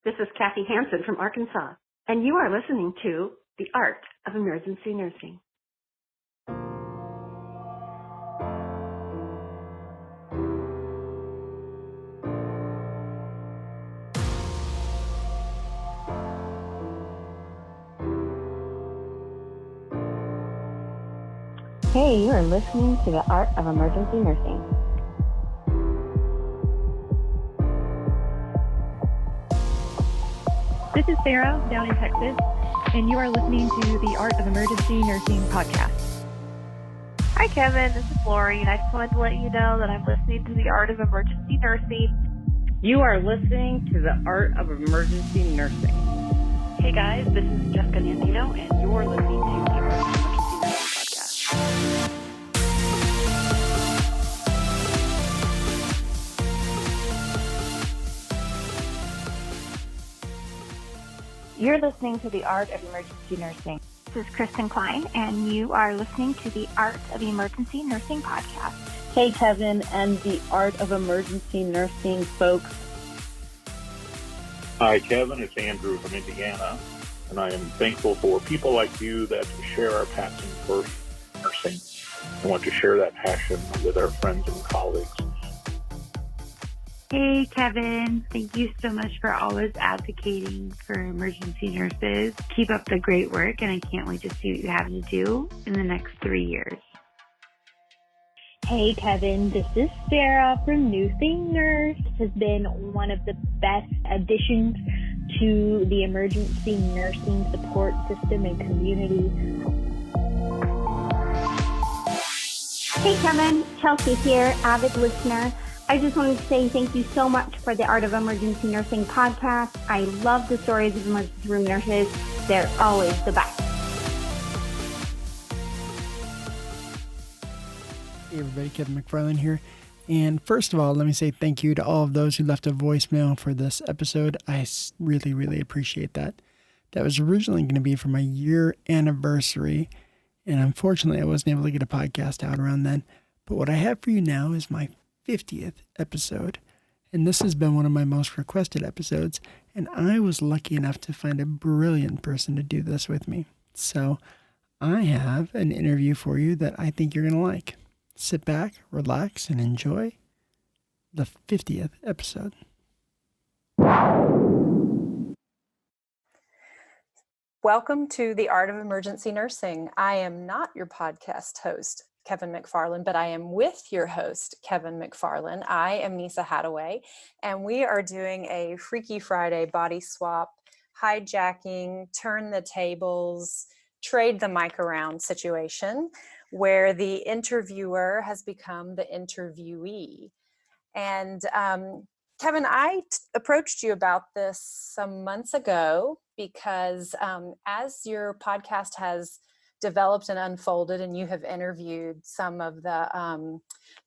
This is Kathy Hansen from Arkansas, and you are listening to The Art of Emergency Nursing. Hey, you are listening to The Art of Emergency Nursing. This is Sarah down in Texas, and you are listening to the Art of Emergency Nursing podcast. Hi, Kevin. This is Lori, and I just wanted to let you know that I'm listening to the Art of Emergency Nursing. You are listening to the Art of Emergency Nursing. Hey, guys. This is Jessica Nandino, and you're listening to the Art of Emergency Nursing podcast. You're listening to the Art of Emergency Nursing. This is Kristen Klein, and you are listening to the Art of Emergency Nursing podcast. Hey, Kevin and the Art of Emergency Nursing folks. Hi, Kevin. It's Andrew from Indiana, and I am thankful for people like you that share our passion for nursing and want to share that passion with our friends and colleagues. Hey, Kevin. Thank you so much for always advocating for emergency nurses. Keep up the great work, and I can't wait to see what you have to do in the next 3 years. Hey, Kevin. This is Sarah from New Thing Nurse. This has been one of the best additions to the emergency nursing support system and community. Hey, Kevin. Chelsea here, avid listener. I just wanted to say thank you so much for the Art of Emergency Nursing podcast. I love the stories of emergency room nurses. They're always the best. Hey everybody, Kevin McFarland here. And first of all, let me say thank you to all of those who left a voicemail for this episode. I really, really appreciate that. That was originally going to be for my year anniversary. And unfortunately, I wasn't able to get a podcast out around then. But what I have for you now is my 50th episode, and this has been one of my most requested episodes, and I was lucky enough to find a brilliant person to do this with me. So I have an interview for you that I think you're going to like. Sit back, relax, and enjoy the 50th episode. Welcome to the Art of Emergency Nursing. I am not your podcast host, Kevin McFarland, but I am with your host, Kevin McFarland. I am Nisa Hadaway, and we are doing a Freaky Friday body swap, hijacking, turn the tables, trade the mic around situation where the interviewer has become the interviewee. And Kevin, I approached you about this some months ago because as your podcast has developed and unfolded, and you have interviewed some of the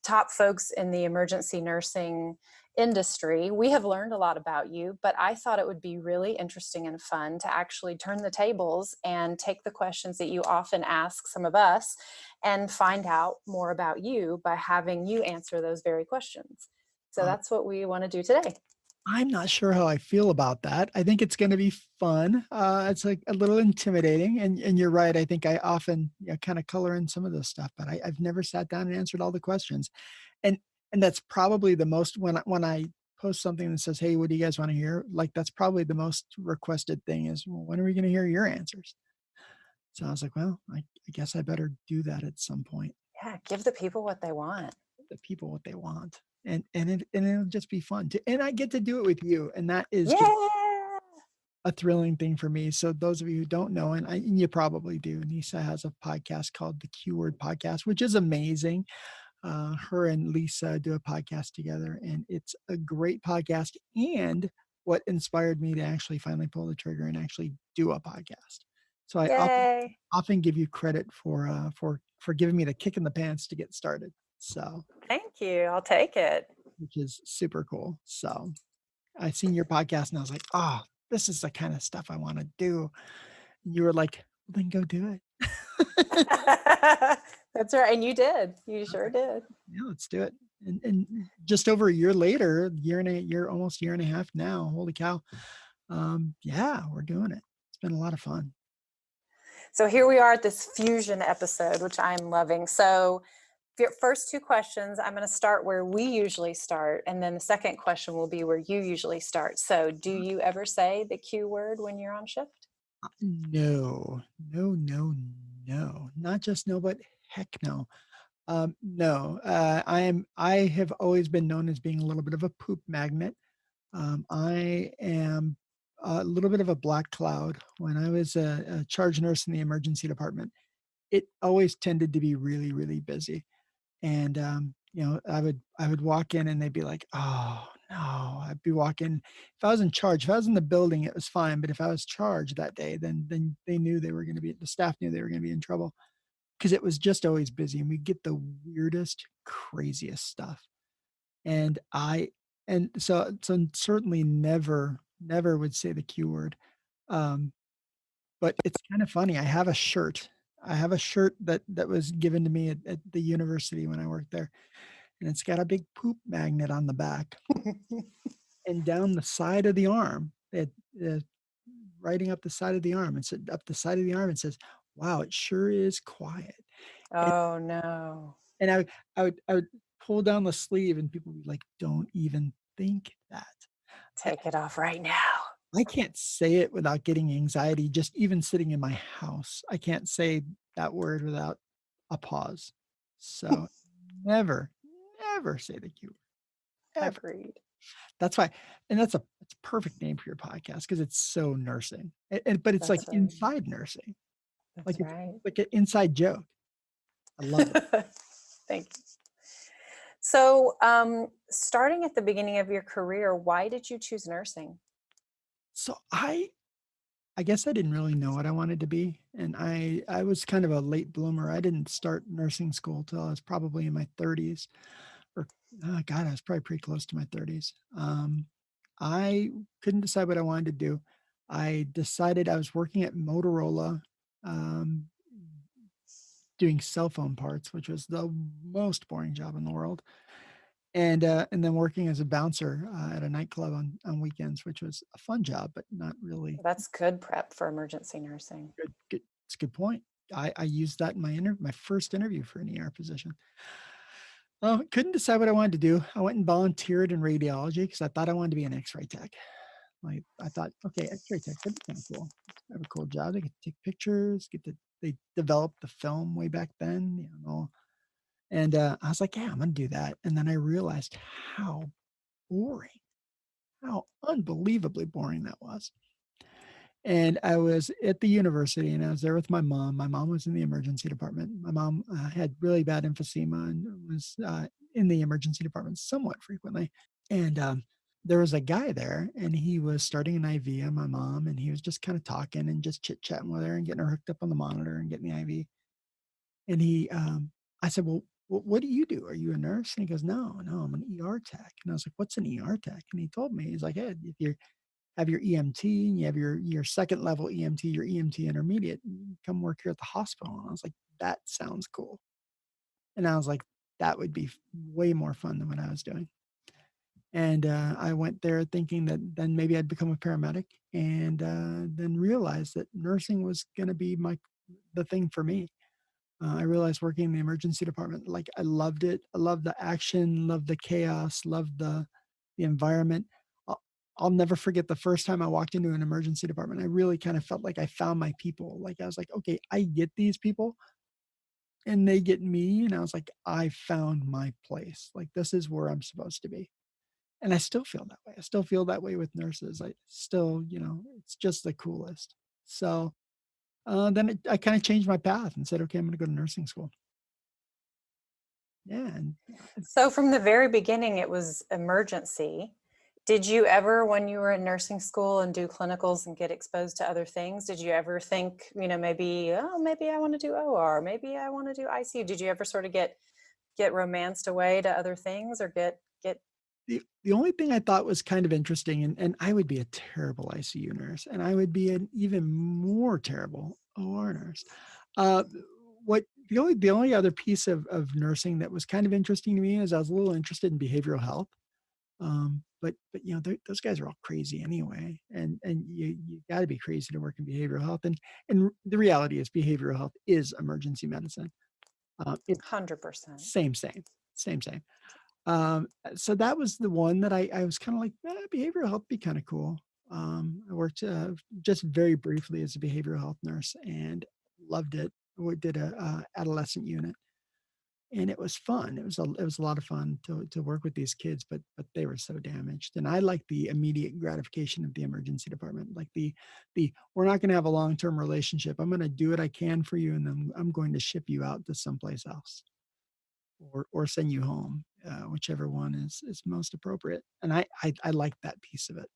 top folks in the emergency nursing industry, we have learned a lot about you, but I thought it would be really interesting and fun to actually turn the tables and take the questions that you often ask some of us and find out more about you by having you answer those very questions. So that's what we want to do today. I'm not sure how I feel about that. I think it's going to be fun. It's like a little intimidating, and you're right. I think I often kind of color in some of this stuff, but I've never sat down and answered all the questions, and that's probably the most when I post something that says, "Hey, what do you guys want to hear?" Like that's probably the most requested thing is, well, when are we going to hear your answers? So I was like, well, I guess I better do that at some point. Yeah, give the people what they want. The people what they want. And it'll just be fun and I get to do it with you, and that is just a thrilling thing for me. So those of you who don't know, and you probably do, Nisa has a podcast called the Q Word Podcast, which is amazing. Her and Lisa do a podcast together, and it's a great podcast. And what inspired me to actually finally pull the trigger and actually do a podcast. So I often give you credit for giving me the kick in the pants to get started. So thank you. I'll take it. Which is super cool. So I seen your podcast and I was like, oh, this is the kind of stuff I want to do. And you were like, well, then go do it. That's right. And you did. You sure did. Yeah, let's do it. And just over a year later, almost year and a half now, holy cow. Yeah, we're doing it. It's been a lot of fun. So here we are at this fusion episode, which I'm loving. So your first two questions, I'm going to start where we usually start. And then the second question will be where you usually start. So do you ever say the Q word when you're on shift? No. Not just no, but heck no. No. I have always been known as being a little bit of a poop magnet. I am a little bit of a black cloud. When I was a charge nurse in the emergency department, it always tended to be really, really busy. And I would walk in and they'd be like, "Oh no!" I'd be walking. If I was in charge, if I was in the building, it was fine. But if I was charged that day, then they knew they were going to be. The staff knew they were going to be in trouble because it was just always busy, and we get the weirdest, craziest stuff. And so certainly never would say the Q word. Um, but it's kind of funny. I have a shirt. I have a shirt that was given to me at the university when I worked there, and it's got a big poop magnet on the back. And down the side of the arm, writing up the side of the arm, and said up the side of the arm, it says, "Wow, it sure is quiet." Oh no. And I would pull down the sleeve, and people would be like, "Don't even think that." Take it off right now. I can't say it without getting anxiety, just even sitting in my house. I can't say that word without a pause. So never, never say the Q word. Ever. Agreed. That's why, and it's a perfect name for your podcast because it's so nursing. But it's like That's right. inside nursing. That's right. It's like an inside joke. I love it. Thank you. So, starting at the beginning of your career, why did you choose nursing? So I guess I didn't really know what I wanted to be, and I was kind of a late bloomer. I didn't start nursing school till I was probably in my 30s, or God, I was probably pretty close to my 30s. I couldn't decide what I wanted to do. I decided I was working at Motorola, um, doing cell phone parts, which was the most boring job in the world. And then working as a bouncer at a nightclub on weekends, which was a fun job, but not really That's good prep for emergency nursing. good. It's a good point. I used that in my first interview for an ER position. Couldn't decide what I wanted to do. I went and volunteered in radiology because I thought I wanted to be an X-ray tech. Like I thought, okay, X-ray tech, that'd be kind of cool. Have a cool job. They could take pictures, they developed the film way back then, And I was like, yeah, I'm gonna do that. And then I realized how boring, how unbelievably boring that was. And I was at the university and I was there with my mom. My mom was in the emergency department. My mom had really bad emphysema and was in the emergency department somewhat frequently. And there was a guy there and he was starting an IV on my mom and he was just kind of talking and just chit chatting with her and getting her hooked up on the monitor and getting the IV. And I said, well, what do you do? Are you a nurse? And he goes, no, I'm an ER tech. And I was like, what's an ER tech? And he told me, he's like, hey, if you have your EMT and you have your second level EMT, your EMT intermediate, come work here at the hospital. And I was like, that sounds cool. And I was like, that would be way more fun than what I was doing. And I went there thinking that then maybe I'd become a paramedic, and then realized that nursing was going to be the thing for me. I realized working in the emergency department, like I loved it. I loved the action, loved the chaos, loved the environment. I'll never forget the first time I walked into an emergency department. I really kind of felt like I found my people. Like I was like, okay, I get these people and they get me. And I was like, I found my place. Like this is where I'm supposed to be. And I still feel that way. I still feel that way with nurses. I still, it's just the coolest. So then I kind of changed my path and said, okay, I'm going to go to nursing school. Yeah. So from the very beginning, it was emergency. Did you ever, when you were in nursing school and do clinicals and get exposed to other things, did you ever think, maybe I want to do OR, maybe I want to do ICU? Did you ever sort of get romanced away to other things or get the only thing I thought was kind of interesting, and I would be a terrible ICU nurse, and I would be an even more terrible OR nurse. The only other piece of nursing that was kind of interesting to me is I was a little interested in behavioral health. but those guys are all crazy anyway, and you got to be crazy to work in behavioral health, and the reality is behavioral health is emergency medicine. It's 100%. same. So that was the one that I was kind of like, behavioral health be kind of cool. I worked just very briefly as a behavioral health nurse and loved it. We did a adolescent unit, and it was fun. It was a lot of fun to work with these kids, but they were so damaged. And I like the immediate gratification of the emergency department, like the we're not going to have a long-term relationship. I'm going to do what I can for you, and then I'm going to ship you out to someplace else, or send you home, whichever one is most appropriate. And I like that piece of it.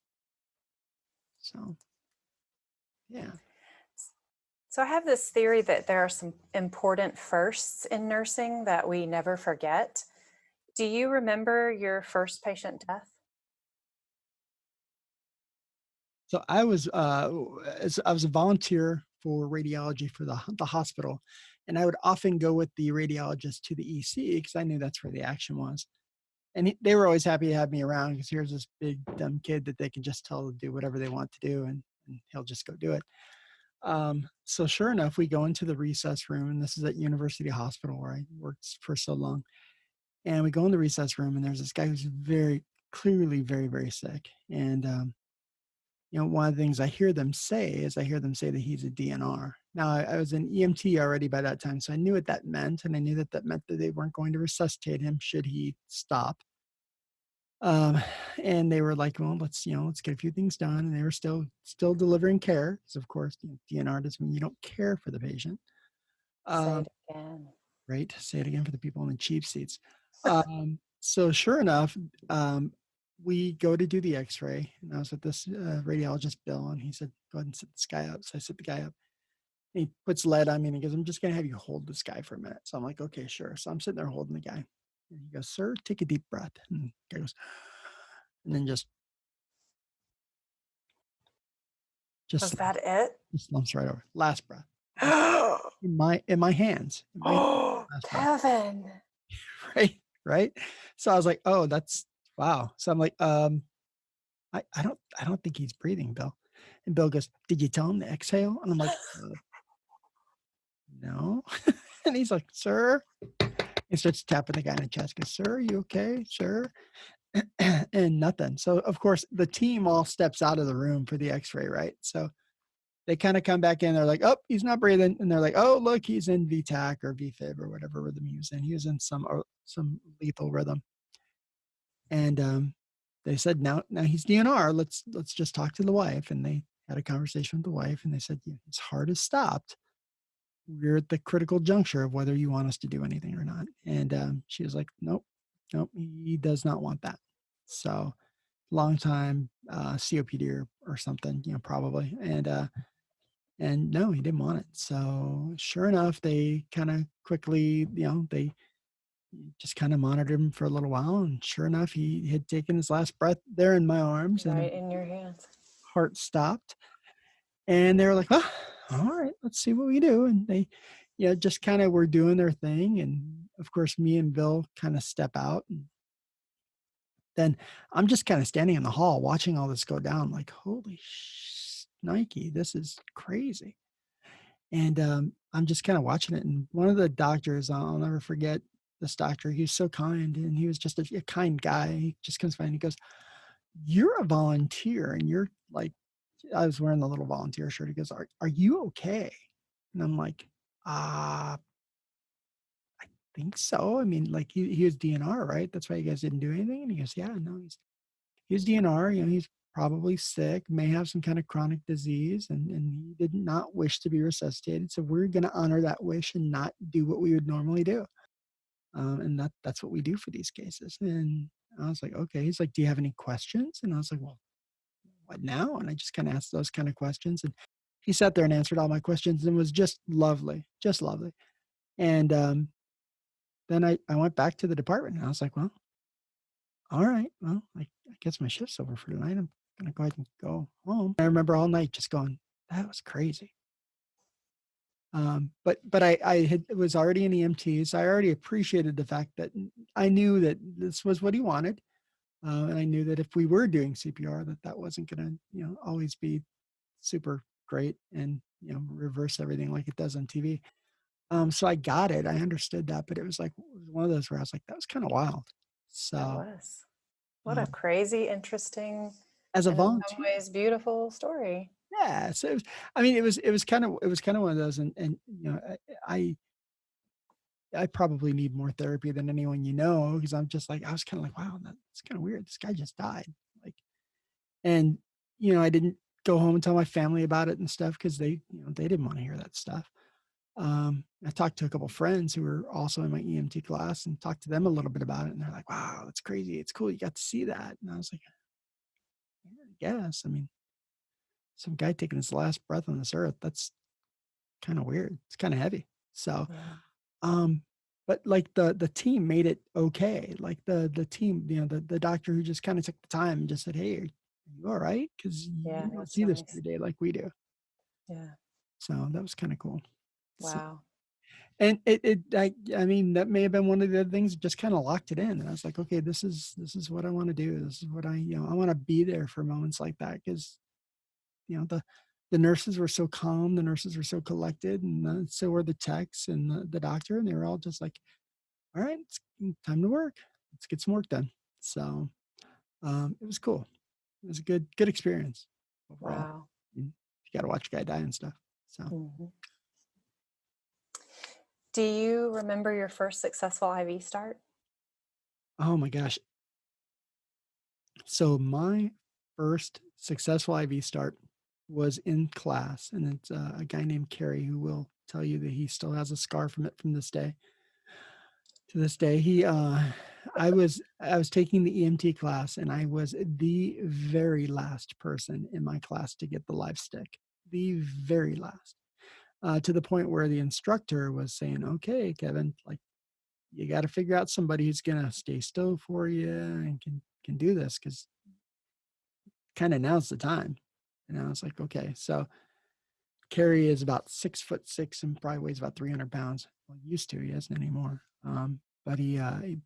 So yeah. So I have this theory that there are some important firsts in nursing that we never forget. Do you remember your first patient death? So I was a volunteer for radiology for the hospital, and I would often go with the radiologist to the EC because I knew that's where the action was. And they were always happy to have me around because here's this big dumb kid that they can just tell to do whatever they want to do, and he'll just go do it. So sure enough, we go into the recess room, and this is at University Hospital where I worked for so long. And we go in the recess room, and there's this guy who's very clearly very, very sick. And one of the things I hear them say that he's a DNR. Now, I was an EMT already by that time, so I knew what that meant, and I knew that meant that they weren't going to resuscitate him should he stop. And they were like, well, let's get a few things done. And they were still delivering care, because of course, DNR doesn't mean you don't care for the patient. Say it again. Right. Say it again for the people in the cheap seats. So sure enough, we go to do the x-ray, and I was with this radiologist, Bill, and he said, go ahead and sit this guy up. So I sit the guy up. And he puts lead on me, and he goes, I'm just going to have you hold this guy for a minute. So I'm like, okay, sure. So I'm sitting there holding the guy. And he goes, sir, take a deep breath. And the guy goes, and then just Was that it? Just slumps right over. Last breath. in my hands. Kevin. Right. So I was like, oh, that's wow. So I'm like, I don't think he's breathing, Bill. And Bill goes, did you tell him to exhale? And I'm like, no. And he's like, sir. He starts tapping the guy in the chest. Goes, sir, are you okay? Sir. And nothing. So of course the team all steps out of the room for the x-ray, right? So they kind of come back in. They're like, oh, he's not breathing. And they're like, oh, look, he's in VTAC or VFib or whatever rhythm he was in. He was in some lethal rhythm. And they said, now he's DNR. Let's just talk to the wife. And they had a conversation with the wife, and they said, his heart has stopped. We're at the critical juncture of whether you want us to do anything or not. And she was like, nope, he does not want that. So long time COPD or something, probably. And no, he didn't want it. So sure enough, they kind of quickly, they just kind of monitored him for a little while. And sure enough, he had taken his last breath there in my arms. Right and in your hands. Heart stopped. And they were like, oh, all right, let's see what we do. And they, just kind of were doing their thing. And of course, me and Bill kind of step out. And then I'm just kind of standing in the hall watching all this go down, like, holy Nike, this is crazy. And I'm just kind of watching it. And one of the doctors, I'll never forget this doctor, he was so kind, and he was just a kind guy. He just comes by and he goes, you're a volunteer, and you're like, I was wearing the little volunteer shirt. He goes, are you okay? And I'm like, I think so. I mean, like he was DNR, right? That's why you guys didn't do anything. And he goes, yeah, no, he's DNR. He's probably sick, may have some kind of chronic disease, and he did not wish to be resuscitated. So we're going to honor that wish and not do what we would normally do. And that's what we do for these cases. And I was like, okay. He's like, do you have any questions? And I was like, well, what now? And I just kind of asked those kind of questions. And he sat there and answered all my questions, and was just lovely. And then I went back to the department, and I was like, well, all right, well, I guess my shift's over for tonight. I'm going to go ahead and go home. I remember all night just going, that was crazy. But I was already in EMT, so I already appreciated the fact that I knew that this was what he wanted. And I knew that if we were doing CPR, that wasn't going to, always be super great and, reverse everything like it does on TV. So I got it. I understood that, but it was one of those where I was like, that was kind of wild. So That was. What a crazy, interesting, as a and in volunteer, some ways beautiful story. yeah. So it was kind of one of those, and I probably need more therapy than anyone because I'm just I was kind of like, wow, that's kind of weird. This guy just died. And I didn't go home and tell my family about it and stuff because they didn't want to hear that stuff. I talked to a couple friends who were also in my EMT class and talked to them a little bit about it. And they're like, wow, that's crazy. It's cool. You got to see that. And I was like, yeah, I guess. I mean, some guy taking his last breath on this earth, that's kind of weird. It's kind of heavy. So, but the team made it okay. Like the team, the doctor who just kind of took the time and just said, hey, are you all right? Because you don't see this every day like we do. Yeah. So that was kind of cool. Wow. And I mean, that may have been one of the other things that just kind of locked it in. And I was like, okay, this is what I want to do. This is what I want to be there for moments like that. Cause the nurses were so calm. The nurses were so collected, and so were the techs and the doctor. And they were all just like, all right, it's time to work. Let's get some work done. So, it was cool. It was a good experience overall. Wow. You got to watch a guy die and stuff. So. Mm-hmm. Do you remember your first successful IV start? Oh my gosh. So my first successful IV start was in class, and it's a guy named Kerry who will tell you that he still has a scar from it from this day. To this day, I was taking the EMT class, and I was the very last person in my class to get the live stick, the very last. To the point where the instructor was saying, okay, Kevin, you got to figure out somebody who's going to stay still for you and can do this, because kind of now's the time. And I was like, okay. So Kerry is about 6'6" and probably weighs about 300 pounds. Well, used to, he isn't anymore. But he,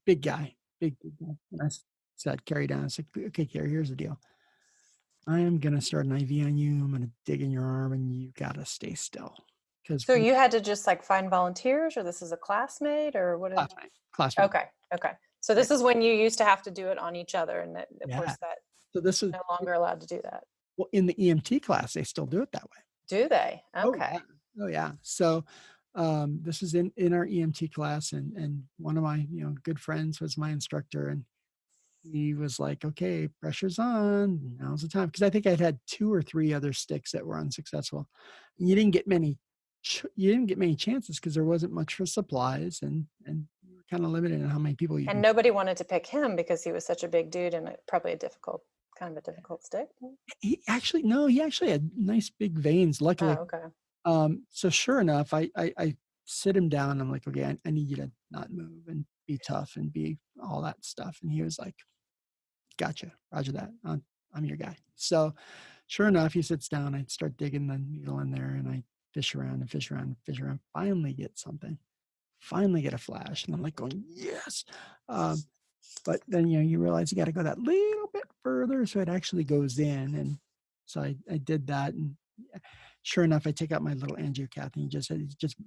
big guy, big guy. And I sat Kerry down. I said, okay, Kerry, here's the deal. I am going to start an IV on you. I'm going to dig in your arm, and you got to stay still. So you had to just find volunteers, or this is a classmate, or what? Classmate. Okay. So this is when you used to have to do it on each other, and of course that. So this is no longer allowed to do that. Well, in the EMT class, they still do it that way. Do they? Okay. Oh yeah. So this is in our EMT class, and one of my good friends was my instructor, and he was like, okay, pressure's on, now's the time, because I think I'd had 2 or 3 other sticks that were unsuccessful. You didn't get many chances because there wasn't much for supplies, and you were kind of limited in how many people you. And nobody wanted to pick him because he was such a big dude and probably a difficult stick. He actually had nice big veins, luckily. Oh, okay. So sure enough, I sit him down. I'm like, okay, I need you to not move and be tough and be all that stuff. And he was like, gotcha, roger that. I'm your guy. So sure enough, he sits down. I start digging the needle in there, and I fish around and fish around and fish around. Finally get something. Finally get a flash. And I'm like going, yes. But then, you realize you got to go that little bit further so it actually goes in. And so I did that. And sure enough, I take out my little angiocath, and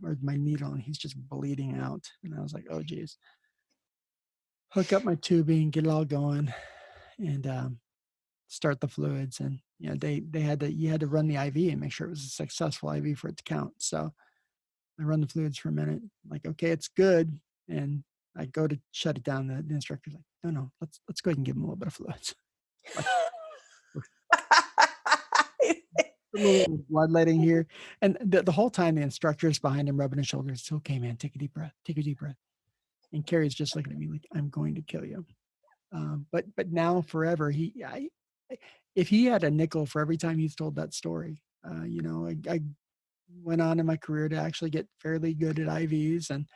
or my needle, and he's just bleeding out. And I was like, oh, geez. Hook up my tubing, get it all going, and start the fluids. And, you had to run the IV and make sure it was a successful IV for it to count. So I run the fluids for a minute, like, okay, it's good. And I go to shut it down. The instructor's like, no, let's go ahead and give him a little bit of fluids. A little bloodletting here. And the whole time the instructor's behind him rubbing his shoulders. It's okay, man. Take a deep breath. Take a deep breath. And Kerry's just looking at me like, I'm going to kill you. But now forever, if he had a nickel for every time he's told that story, I went on in my career to actually get fairly good at IVs, and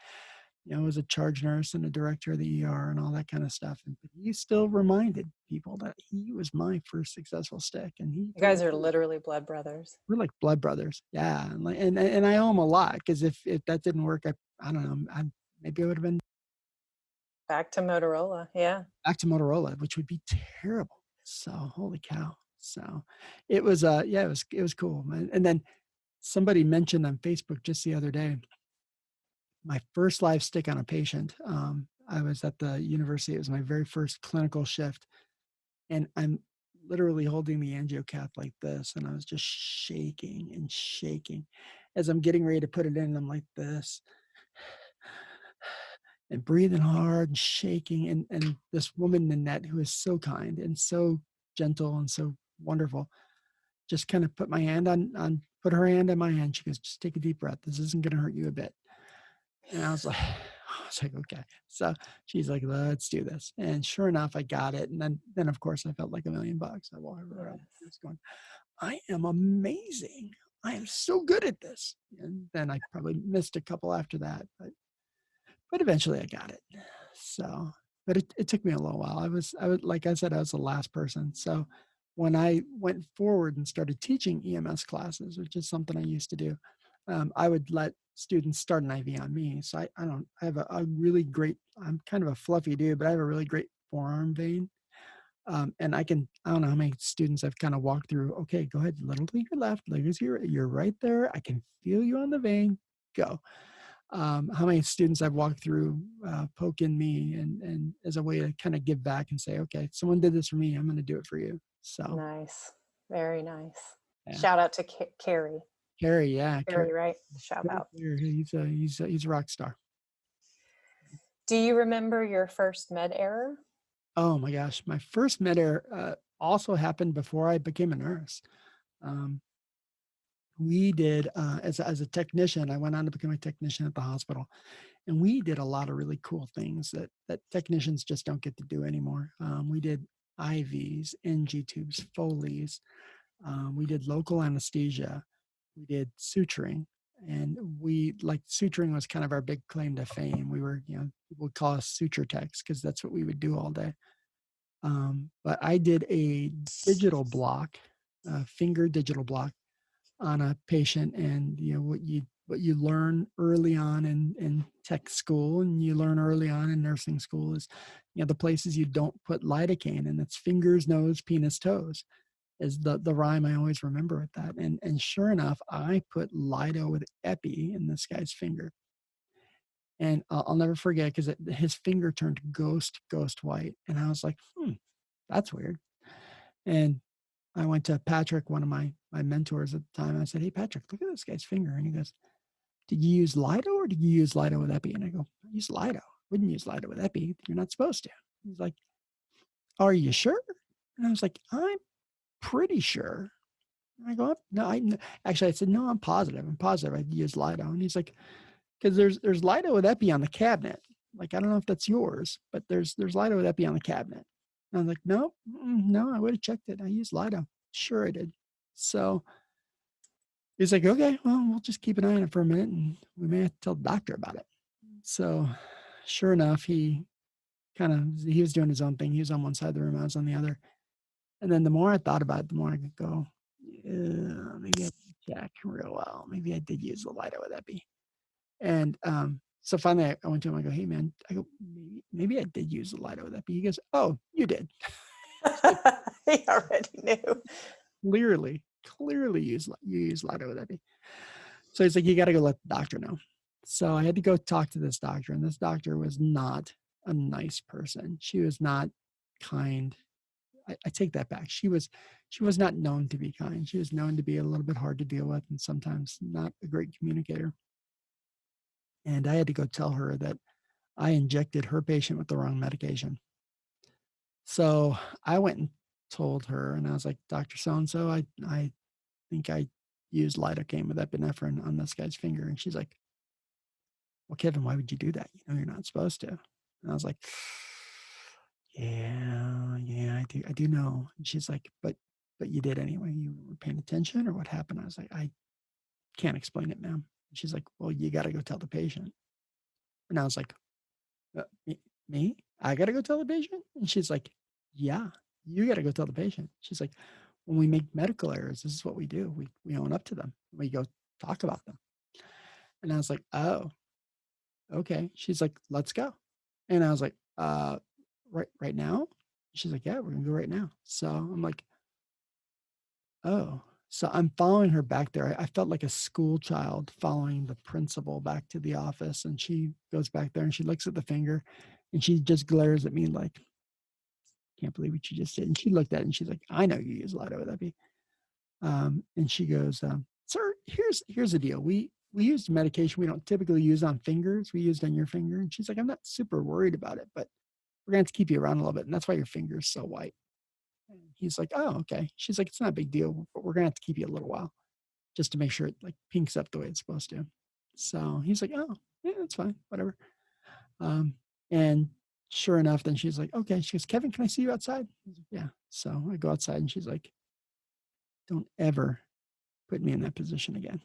was a charge nurse and a director of the ER and all that kind of stuff. And he still reminded people that he was my first succecial stick. And you guys are literally blood brothers. We're like blood brothers. Yeah. And I owe him a lot, because if that didn't work, I don't know, maybe I would have been Back to Motorola. Yeah. Back to Motorola, which would be terrible. So holy cow. So it was, it was cool. And then somebody mentioned on Facebook just the other day, my first live stick on a patient. I was at the university. It was my very first clinical shift. And I'm literally holding the angiocath like this. And I was just shaking and shaking as I'm getting ready to put it in. I'm like this and breathing hard and shaking. And this woman, Nanette, who is so kind and so gentle and so wonderful, just kind of put her hand on my hand. She goes, just take a deep breath. This isn't going to hurt you a bit. And I was like, okay. So she's like, let's do this. And sure enough, I got it. And then of course I felt like $1 million. I walked around just going, I am amazing. I am so good at this. And then I probably missed a couple after that, but eventually I got it. So, but it took me a little while. I was, like I said, I was the last person. So when I went forward and started teaching EMS classes, which is something I used to do, I would let students start an IV on me. So I have a really great, I'm kind of a fluffy dude, but I have a really great forearm vein. And I don't know how many students I've kind of walked through. Okay, go ahead, little to your left, you're right there. I can feel you on the vein. Go. How many students I've walked through poking me and as a way to kind of give back and say, okay, someone did this for me, I'm going to do it for you. So nice, very nice. Yeah. Shout out to Carrie. Carrie, yeah, Carrie, right? Shout out. He's a rock star. Do you remember your first med error? Oh my gosh, my first med error also happened before I became a nurse. We did as a technician. I went on to become a technician at the hospital, and we did a lot of really cool things that technicians just don't get to do anymore. We did IVs, NG tubes, Foleys. We did local anesthesia. We did suturing, and suturing was kind of our big claim to fame. We were, people would call us suture techs because that's what we would do all day. But I did a digital block, finger digital block on a patient, and what you learn early on in tech school and you learn early on in nursing school is, the places you don't put lidocaine, and it's fingers, nose, penis, toes. Is the rhyme I always remember with that. And sure enough, I put Lido with Epi in this guy's finger. And I'll never forget because his finger turned ghost white. And I was like, that's weird. And I went to Patrick, one of my mentors at the time. I said, hey, Patrick, look at this guy's finger. And he goes, did you use Lido or did you use Lido with Epi? And I go, I used Lido. Wouldn't use Lido with Epi. You're not supposed to. He's like, are you sure? And I was like, I'm pretty sure. And I go, no, I said, no, I'm positive. I use Lido. And he's like, because there's Lido with Epi on the cabinet. Like, I don't know if that's yours, but there's Lido with Epi on the cabinet. And I was like, no, I would have checked it. I used Lido. Sure I did. So he's like, okay, well, we'll just keep an eye on it for a minute and we may have to tell the doctor about it. So sure enough, he was doing his own thing. He was on one side of the room, I was on the other. And then the more I thought about it, the more I could go, maybe I did check real well. Maybe I did use the Lido with Epi. And so finally I went to him, I go, hey man, maybe I did use the Lido with Epi. He goes, oh, you did. He already knew. Clearly you use Lido with Epi. So he's like, you got to go let the doctor know. So I had to go talk to this doctor, and this doctor was not a nice person. She was not kind. I take that back. She was not known to be kind. She was known to be a little bit hard to deal with and sometimes not a great communicator. And I had to go tell her that I injected her patient with the wrong medication. So I went and told her, and I was like, Dr. So-and-so, I think I used lidocaine with epinephrine on this guy's finger. And she's like, well, Kevin, why would you do that? You're not supposed to. And I was like, yeah, I do know. And she's like, but you did anyway. You were paying attention, or what happened? I was like, I can't explain it, ma'am. And she's like, well, you got to go tell the patient. And I was like, me? I got to go tell the patient? And she's like, yeah, you got to go tell the patient. She's like, when we make medical errors, this is what we do. We own up to them. We go talk about them. And I was like, oh, okay. She's like, let's go. And I was like, uh, right now? She's like, yeah, we're gonna go right now. So I'm like, oh. So I'm following her back there. I felt like a school child following the principal back to the office. And she goes back there and she looks at the finger and she just glares at me like, can't believe what you just did. And she looked at it and she's like, I know you use Lido. And she goes, sir, here's the deal. We used medication we don't typically use on fingers. We used on your finger. And she's like, I'm not super worried about it, but we're going to have to keep you around a little bit. And that's why your finger's so white. And he's like, oh, okay. She's like, it's not a big deal, but we're going to have to keep you a little while just to make sure it like pinks up the way it's supposed to. So he's like, oh, yeah, that's fine. Whatever. And sure enough, then she's like, okay. She goes, Kevin, can I see you outside? Like, yeah. So I go outside and she's like, don't ever put me in that position again.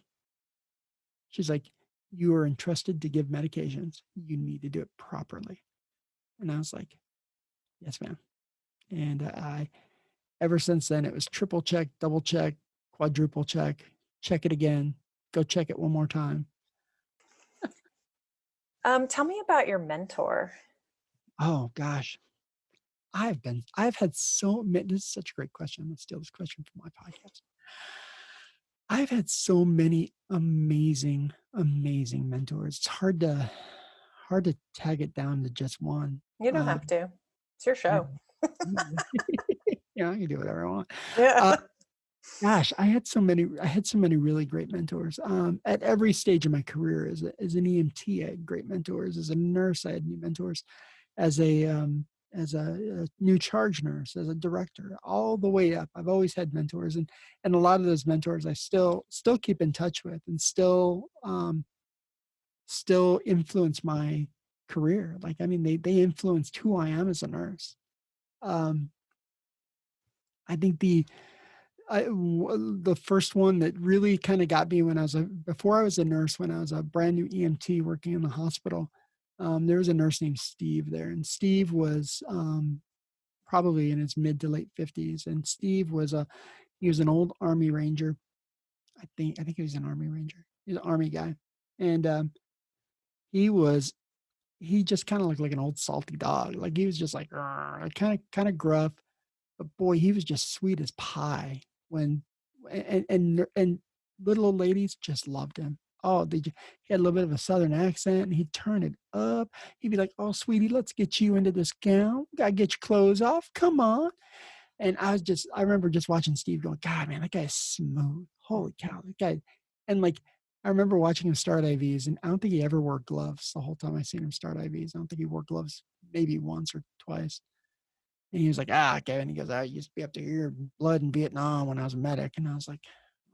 She's like, you are entrusted to give medications. You need to do it properly. And I was like, yes, ma'am. And ever since then, it was triple check, double check, quadruple check it again, go check it one more time. Tell me about your mentor. Oh gosh. I've had so many, this is such a great question. I'm gonna steal this question from my podcast. I've had so many amazing mentors. It's hard to tag it down to just one. You don't have to. It's your show. Yeah, I can do whatever I want. Yeah. Gosh, I had so many really great mentors. At every stage of my career, as an EMT, I had great mentors. As a nurse, I had new mentors. As a new charge nurse, as a director, all the way up, I've always had mentors, and a lot of those mentors I still keep in touch with, and still influence my career. Like, I mean, they influenced who I am as a nurse. I think the first one that really kind of got me before I was a nurse, when I was a brand new EMT working in the hospital, there was a nurse named Steve there, and Steve was probably in his mid to late 50s, and Steve was an old Army Ranger. I think he was an Army Ranger. He's an Army guy, and he just kind of looked like an old salty dog. Like, he was just like kind of gruff. But boy, he was just sweet as pie. And little old ladies just loved him. Oh, he had a little bit of a southern accent, and he'd turn it up. He'd be like, "Oh, sweetie, let's get you into this gown. Gotta get your clothes off. Come on." And I remember just watching Steve going, God, man, that guy is smooth. Holy cow, that guy. And like, I remember watching him start IVs, and I don't think he ever wore gloves the whole time I seen him start IVs. I don't think he wore gloves maybe once or twice. And he was like, Kevin. He goes, I used to be up to here, blood in Vietnam when I was a medic. And I was like,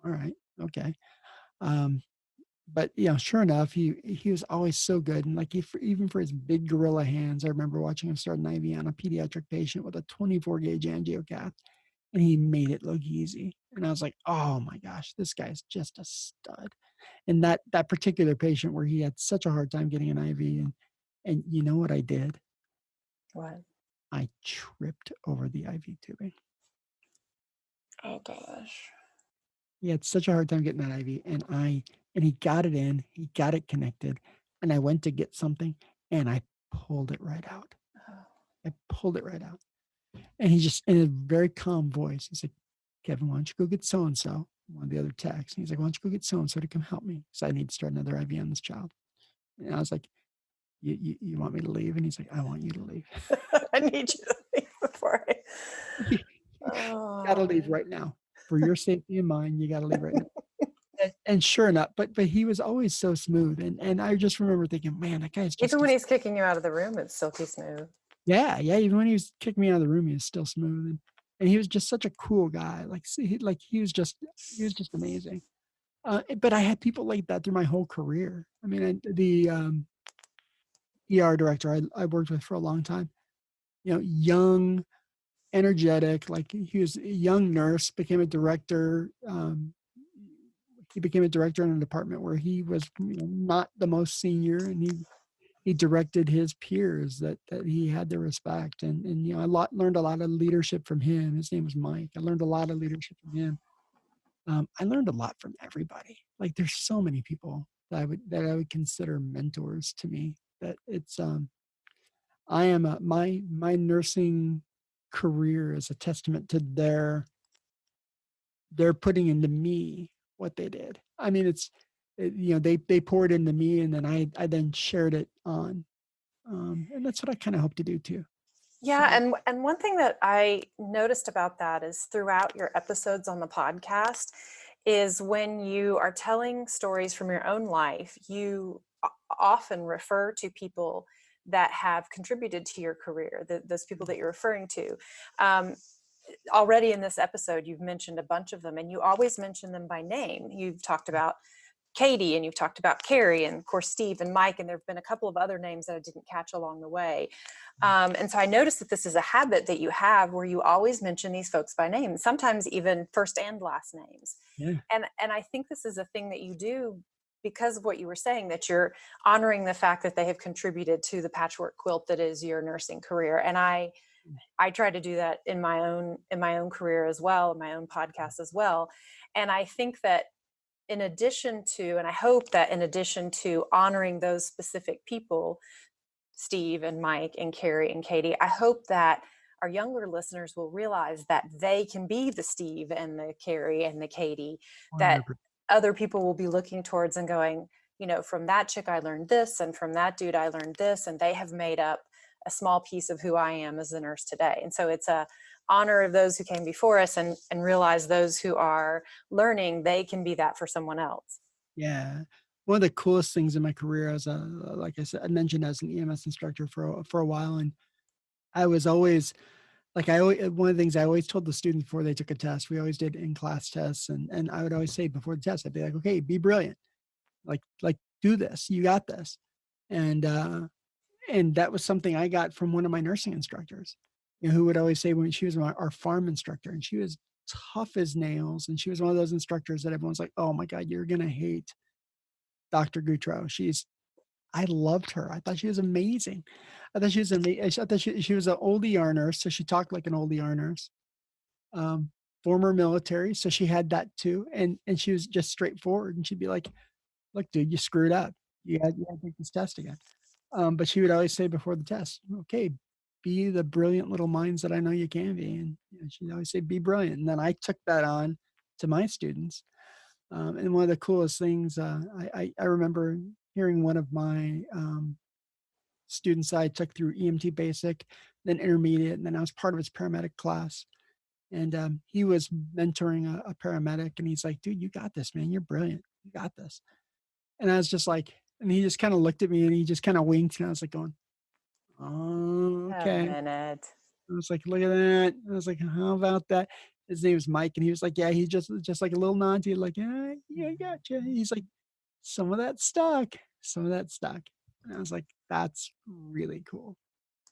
all right, okay. But sure enough, he was always so good. And like, even for his big gorilla hands, I remember watching him start an IV on a pediatric patient with a 24 gauge angiocath, and he made it look easy. And I was like, oh my gosh, this guy's just a stud. And that particular patient where he had such a hard time getting an IV, and you know what I did? What? I tripped over the IV tubing. Oh gosh. He had such a hard time getting that IV, and he got it in, he got it connected, and I went to get something, and I pulled it right out. I pulled it right out. And he just, in a very calm voice, he said, Kevin, why don't you go get so-and-so, one of the other techs. And he's like, why don't you go get so-and-so to come help me? Because I need to start another IV on this child. And I was like, you want me to leave? And he's like, I want you to leave. I need you to leave before Gotta leave right now. For your safety and mine, you gotta leave right now. And sure enough, but he was always so smooth. And I just remember thinking, man, that guy's just... Even when he's kicking you out of the room, it's silky smooth. Yeah. Even when he was kicking me out of the room, he was still smooth. And he was just such a cool guy. He was just amazing. But I had people like that through my whole career. I mean, the ER director I worked with for a long time, young, energetic, like he was a young nurse, became a director. He became a director in a department where he was not the most senior, and he directed his peers that he had to respect. And I learned a lot of leadership from him. His name was Mike. I learned a lot of leadership from him. I learned a lot from everybody. Like, there's so many people that I would consider mentors to me, that it's I am my nursing career is a testament to their putting into me what they did. I mean, they poured into me, and then I then shared it on, and that's what I kind of hope to do too. Yeah, So. and one thing that I noticed about that is throughout your episodes on the podcast is when you are telling stories from your own life, you often refer to people that have contributed to your career, those people that you're referring to. Already in this episode, you've mentioned a bunch of them, and you always mention them by name. You've talked about Katie, and you've talked about Carrie, and of course Steve and Mike, and there have been a couple of other names that I didn't catch along the way. And so I noticed that this is a habit that you have where you always mention these folks by name, sometimes even first and last names. Yeah. And I think this is a thing that you do because of what you were saying, that you're honoring the fact that they have contributed to the patchwork quilt that is your nursing career. And I try to do that in my own career as well, in my own podcast as well. And I think that in addition to, and I hope that in addition to honoring those specific people, Steve and Mike and Carrie and Katie, I hope that our younger listeners will realize that they can be the Steve and the Carrie and the Katie, that 100%. other people will be looking towards and going, from that chick I learned this, and from that dude I learned this, and they have made up a small piece of who I am as a nurse today. And so it's a honor of those who came before us, and realize those who are learning, they can be that for someone else. Yeah. One of the coolest things in my career like I said, I mentioned, as an EMS instructor for a while. And I was always one of the things I always told the students before they took a test, we always did in-class tests. And I would always say before the test, I'd be like, okay, be brilliant. Like do this, you got this. And that was something I got from one of my nursing instructors, who would always say, when she was our farm instructor, and she was tough as nails. And she was one of those instructors that everyone's like, oh my God, you're going to hate Dr. Goutreau. I loved her. I thought she was amazing. I thought she was amazing. I thought she was an old ER nurse. So she talked like an old ER nurse, former military. So she had that too. And she was just straightforward. And she'd be like, look, dude, you screwed up. You had to take this test again. But she would always say before the test, okay, be the brilliant little minds that I know you can be. And she'd always say, be brilliant. And then I took that on to my students. And one of the coolest things, I remember hearing one of my students I took through EMT basic, then intermediate, and then I was part of his paramedic class. And he was mentoring a paramedic, and he's like, dude, you got this, man. You're brilliant. You got this. And I was just like, and he just kind of looked at me, and he just kind of winked, and I was like going, oh, okay. A minute. I was like, look at that. I was like, how about that? His name was Mike, and he was like, yeah, he just like a little nod to you, like, yeah, gotcha. He's like, some of that stuck. And I was like, that's really cool.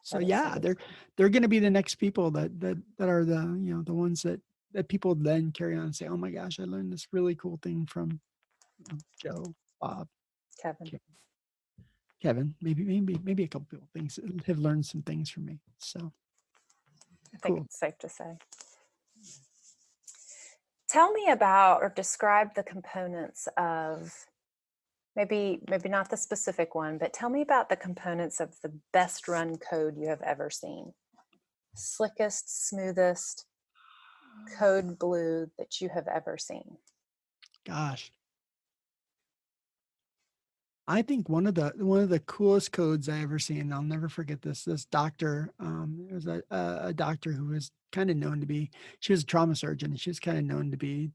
So yeah, they're going to be the next people that are the the ones that people then carry on and say, oh my gosh, I learned this really cool thing from Joe, Bob, Kevin. Maybe a couple people things have learned some things from me. So I think it's safe to say. Tell me about, or describe the components of, maybe not the specific one, but tell me about the components of the best run code you have ever seen. Slickest, smoothest code blue that you have ever seen. Gosh. I think one of the coolest codes I ever seen, I'll never forget this doctor, there was a doctor who was kind of known to be, she was a trauma surgeon, and she was kind of known to be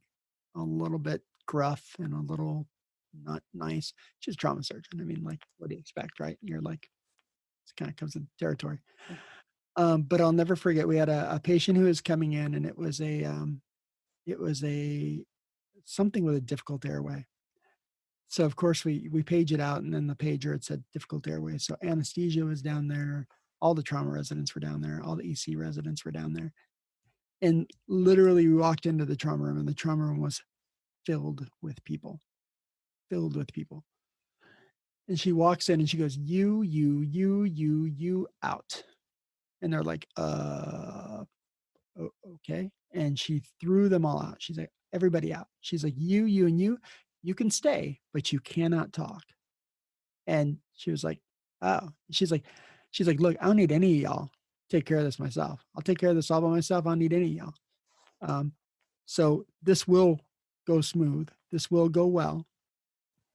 a little bit gruff and a little not nice. She's a trauma surgeon. I mean, like, what do you expect, right? You're like, it kind of comes with the territory. But I'll never forget, we had a patient who was coming in, and it was something with a difficult airway. So of course we page it out, and then the pager, it said difficult airway. So anesthesia was down there. All the trauma residents were down there. All the EC residents were down there. And literally we walked into the trauma room, and the trauma room was filled with people. And she walks in, and she goes, you out. And they're like, okay. And she threw them all out. She's like, everybody out. She's like, you, and you can stay, but you cannot talk. And she was like, oh, she's like, She's like, look, I don't need any of y'all. Take care of this myself. I'll take care of this all by myself. I don't need any of y'all. So this will go smooth. This will go well.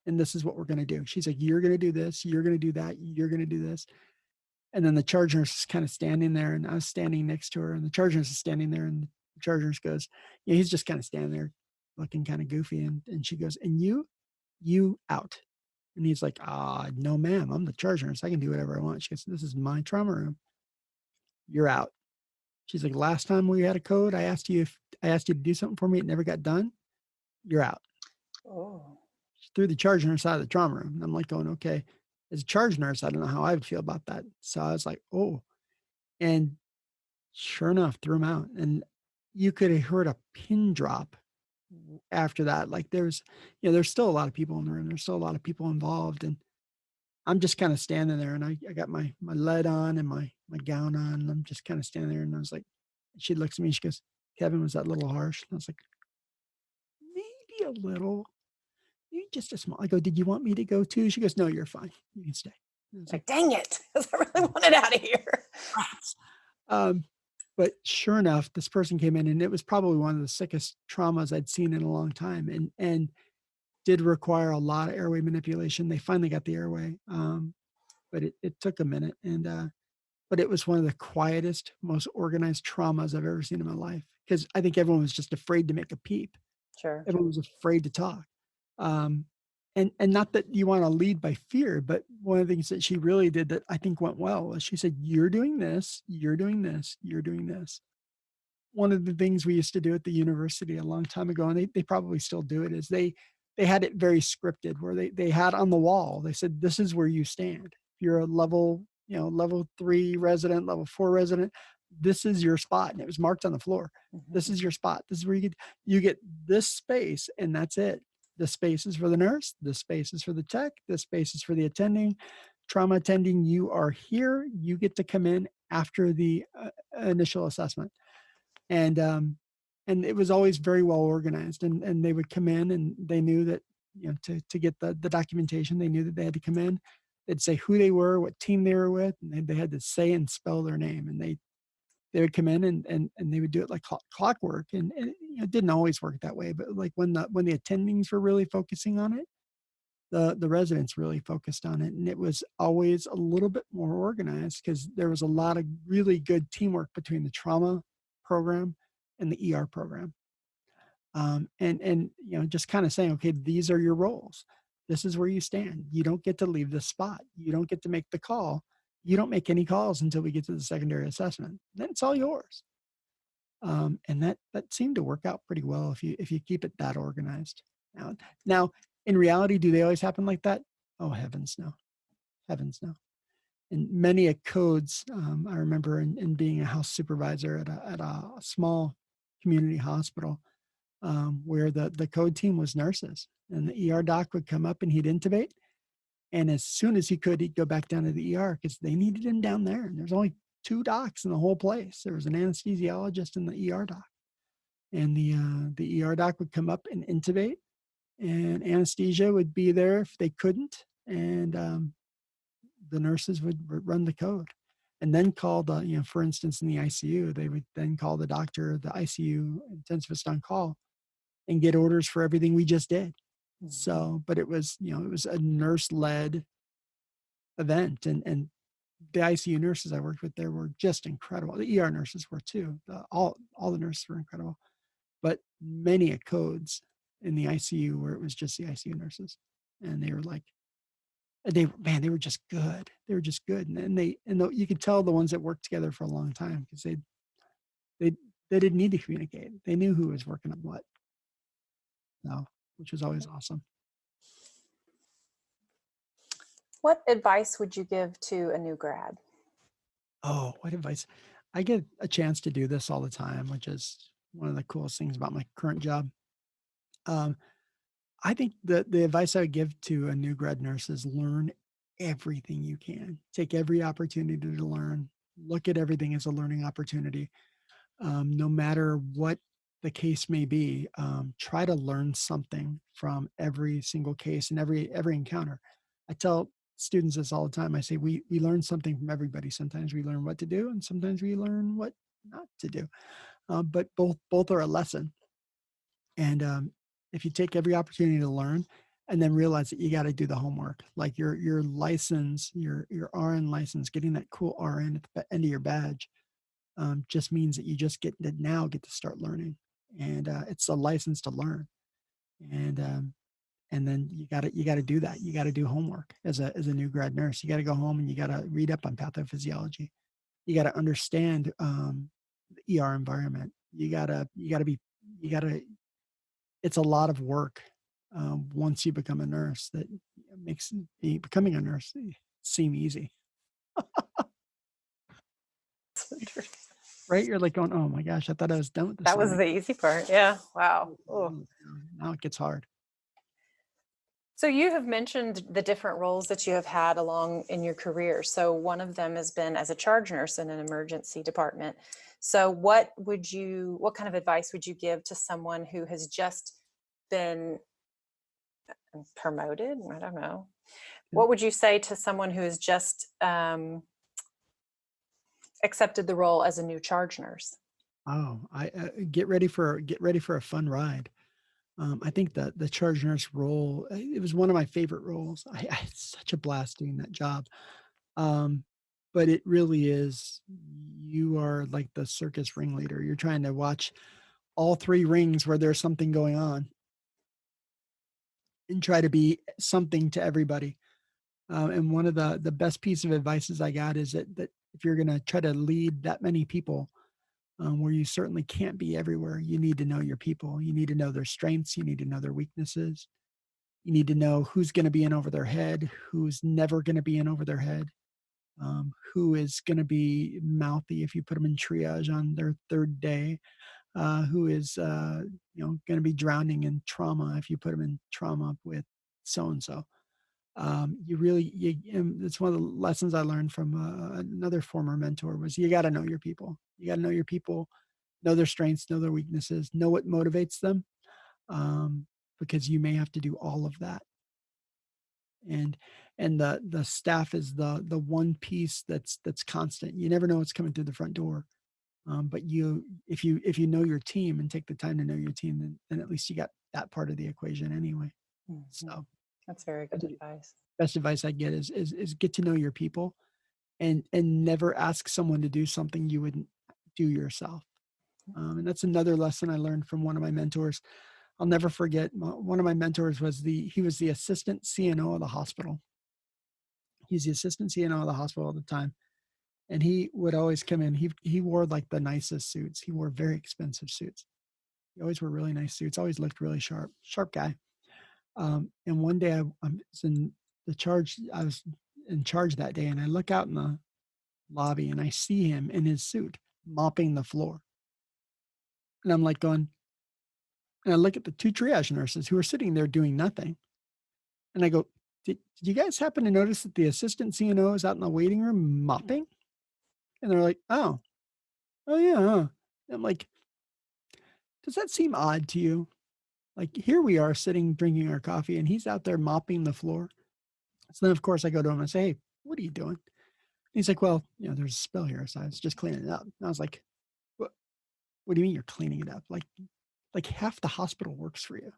And this is what we're going to do. She's like, you're going to do this. You're going to do that. You're going to do this. And then the charge nurse is kind of standing there, and I was standing next to her, and the charge nurse is standing there, and the charge nurse goes, yeah, he's just kind of standing there looking kind of goofy. And she goes, and you out. And he's like, no, ma'am, I'm the charge nurse. I can do whatever I want. She goes, this is my trauma room. You're out. She's like, last time we had a code, I asked you to do something for me. It never got done. You're out. Oh. She threw the charge nurse out of the trauma room. And I'm like going, okay, as a charge nurse, I don't know how I would feel about that. So I was like, oh, and sure enough, threw him out. And you could have heard a pin drop after that. Like there's still a lot of people in the room. There's still a lot of people involved. And I'm just kind of standing there, and I got my lead on and my gown on, and I'm just kind of standing there, and I was like, she looks at me, she goes, Kevin, was that a little harsh? And I was like, maybe a little, maybe just a small. I go, did you want me to go too? She goes, no, you're fine. You can stay. I was like, dang it. I really wanted out of here. But sure enough, this person came in, and it was probably one of the sickest traumas I'd seen in a long time, and did require a lot of airway manipulation. They finally got the airway, but it took a minute. But it was one of the quietest, most organized traumas I've ever seen in my life, because I think everyone was just afraid to make a peep. Sure. Everyone was afraid to talk. And not that you want to lead by fear, but one of the things that she really did that I think went well was she said, you're doing this, you're doing this, you're doing this. One of the things we used to do at the university a long time ago, and they probably still do it, is they had it very scripted, where they had on the wall, they said, this is where you stand. If you're a level 3 resident, level 4 resident, this is your spot. And it was marked on the floor. Mm-hmm. This is your spot. This is where you get this space, and that's it. This space is for the nurse. This space is for the tech. This space is for the attending. Trauma attending, you are here. You get to come in after the initial assessment. And it was always very well organized, and they would come in, and they knew that, to get the documentation, they knew that they had to come in. They'd say who they were, what team they were with, and they had to say and spell their name. And they would come in and they would do it like clockwork. And it didn't always work that way, but like when the attendings were really focusing on it, the residents really focused on it. And it was always a little bit more organized, because there was a lot of really good teamwork between the trauma program and the ER program. And just kind of saying, okay, these are your roles. This is where you stand. You don't get to leave this spot. You don't get to make the call. You don't make any calls until we get to the secondary assessment. Then it's all yours. And that seemed to work out pretty well if you keep it that organized. Now, in reality, do they always happen like that? Oh, heavens no. Heavens no. And many codes, I remember in being a house supervisor at a small community hospital, where the code team was nurses, and the ER doc would come up and he'd intubate. And as soon as he could, he'd go back down to the ER, because they needed him down there. And there's only 2 docs in the whole place. There was an anesthesiologist and the ER doc. And the ER doc would come up and intubate, and anesthesia would be there if they couldn't. And the nurses would run the code, and then call for instance, in the ICU, they would then call the doctor, the ICU intensivist on call, and get orders for everything we just did. Mm-hmm. So, but it was a nurse-led event, and the ICU nurses I worked with there were just incredible. The ER nurses were too. All the nurses were incredible, but many codes in the ICU where it was just the ICU nurses, and they were like, they were just good. They were just good, and you could tell the ones that worked together for a long time, because they didn't need to communicate. They knew who was working on what. No, which was always awesome. What advice would you give to a new grad? Oh, what advice? I get a chance to do this all the time, which is one of the coolest things about my current job. I think the advice I would give to a new grad nurse is learn everything you can. Take every opportunity to learn. Look at everything as a learning opportunity. No matter what the case may be, try to learn something from every single case and every encounter. I tell students this all the time. I say we learn something from everybody. Sometimes we learn what to do, and sometimes we learn what not to do. But both are a lesson. And if you take every opportunity to learn, and then realize that you got to do the homework, like your license, your RN license, getting that cool RN at the end of your badge, just means that you just get to start learning, and it's a license to learn. And then you got to do that. You got to do homework as a new grad nurse. You got to go home and you got to read up on pathophysiology. You got to understand the ER environment. You gotta. It's a lot of work once you become a nurse that makes becoming a nurse seem easy. Right? You're like going, oh my gosh, I thought I was done with this. That was the easy part. Yeah. Wow. Now it gets hard. So you have mentioned the different roles that you have had along in your career. So one of them has been as a charge nurse in an emergency department. So what kind of advice would you give to someone who has just been promoted? I don't know. What would you say to someone who has just accepted the role as a new charge nurse? Oh, I get ready for a fun ride. I think that the charge nurse role, it was one of my favorite roles. I had such a blast doing that job. But it really is, you are like the circus ringleader. You're trying to watch all three rings where there's something going on and try to be something to everybody. And one of the best piece of advice I got is that if you're going to try to lead that many people, where you certainly can't be everywhere, you need to know your people. You need to know their strengths. You need to know their weaknesses. You need to know who's going to be in over their head, who's never going to be in over their head, who is going to be mouthy if you put them in triage on their third day, who is going to be drowning in trauma if you put them in trauma with so and so. It's one of the lessons I learned from another former mentor was you got to know your people. You got to know your people, know their strengths, know their weaknesses, know what motivates them, because you may have to do all of that. And the staff is the one piece that's constant. You never know what's coming through the front door, but if you know your team and take the time to know your team, then at least you got that part of the equation anyway. Mm-hmm. So that's very good advice. Best advice I get is get to know your people, and never ask someone to do something you wouldn't do yourself. And that's another lesson I learned from one of my mentors. I'll never forget. One of my mentors he was the assistant CNO of the hospital. He's the assistant CNO of the hospital all the time. And he would always come in. He wore like the nicest suits. He wore very expensive suits. He always wore really nice suits, always looked really sharp guy. And one day I was in charge that day, and I look out in the lobby and I see him in his suit mopping the floor. And I'm like going, and I look at the two triage nurses who are sitting there doing nothing. And I go, did you guys happen to notice that the assistant CNO is out in the waiting room mopping? And they're like, oh yeah. Huh? I'm like, does that seem odd to you? Like, here we are sitting, drinking our coffee, and he's out there mopping the floor. So then, of course, I go to him and say, hey, what are you doing? And he's like, well, there's a spill here, so I was just cleaning it up. And I was like, what do you mean you're cleaning it up? Like half the hospital works for you.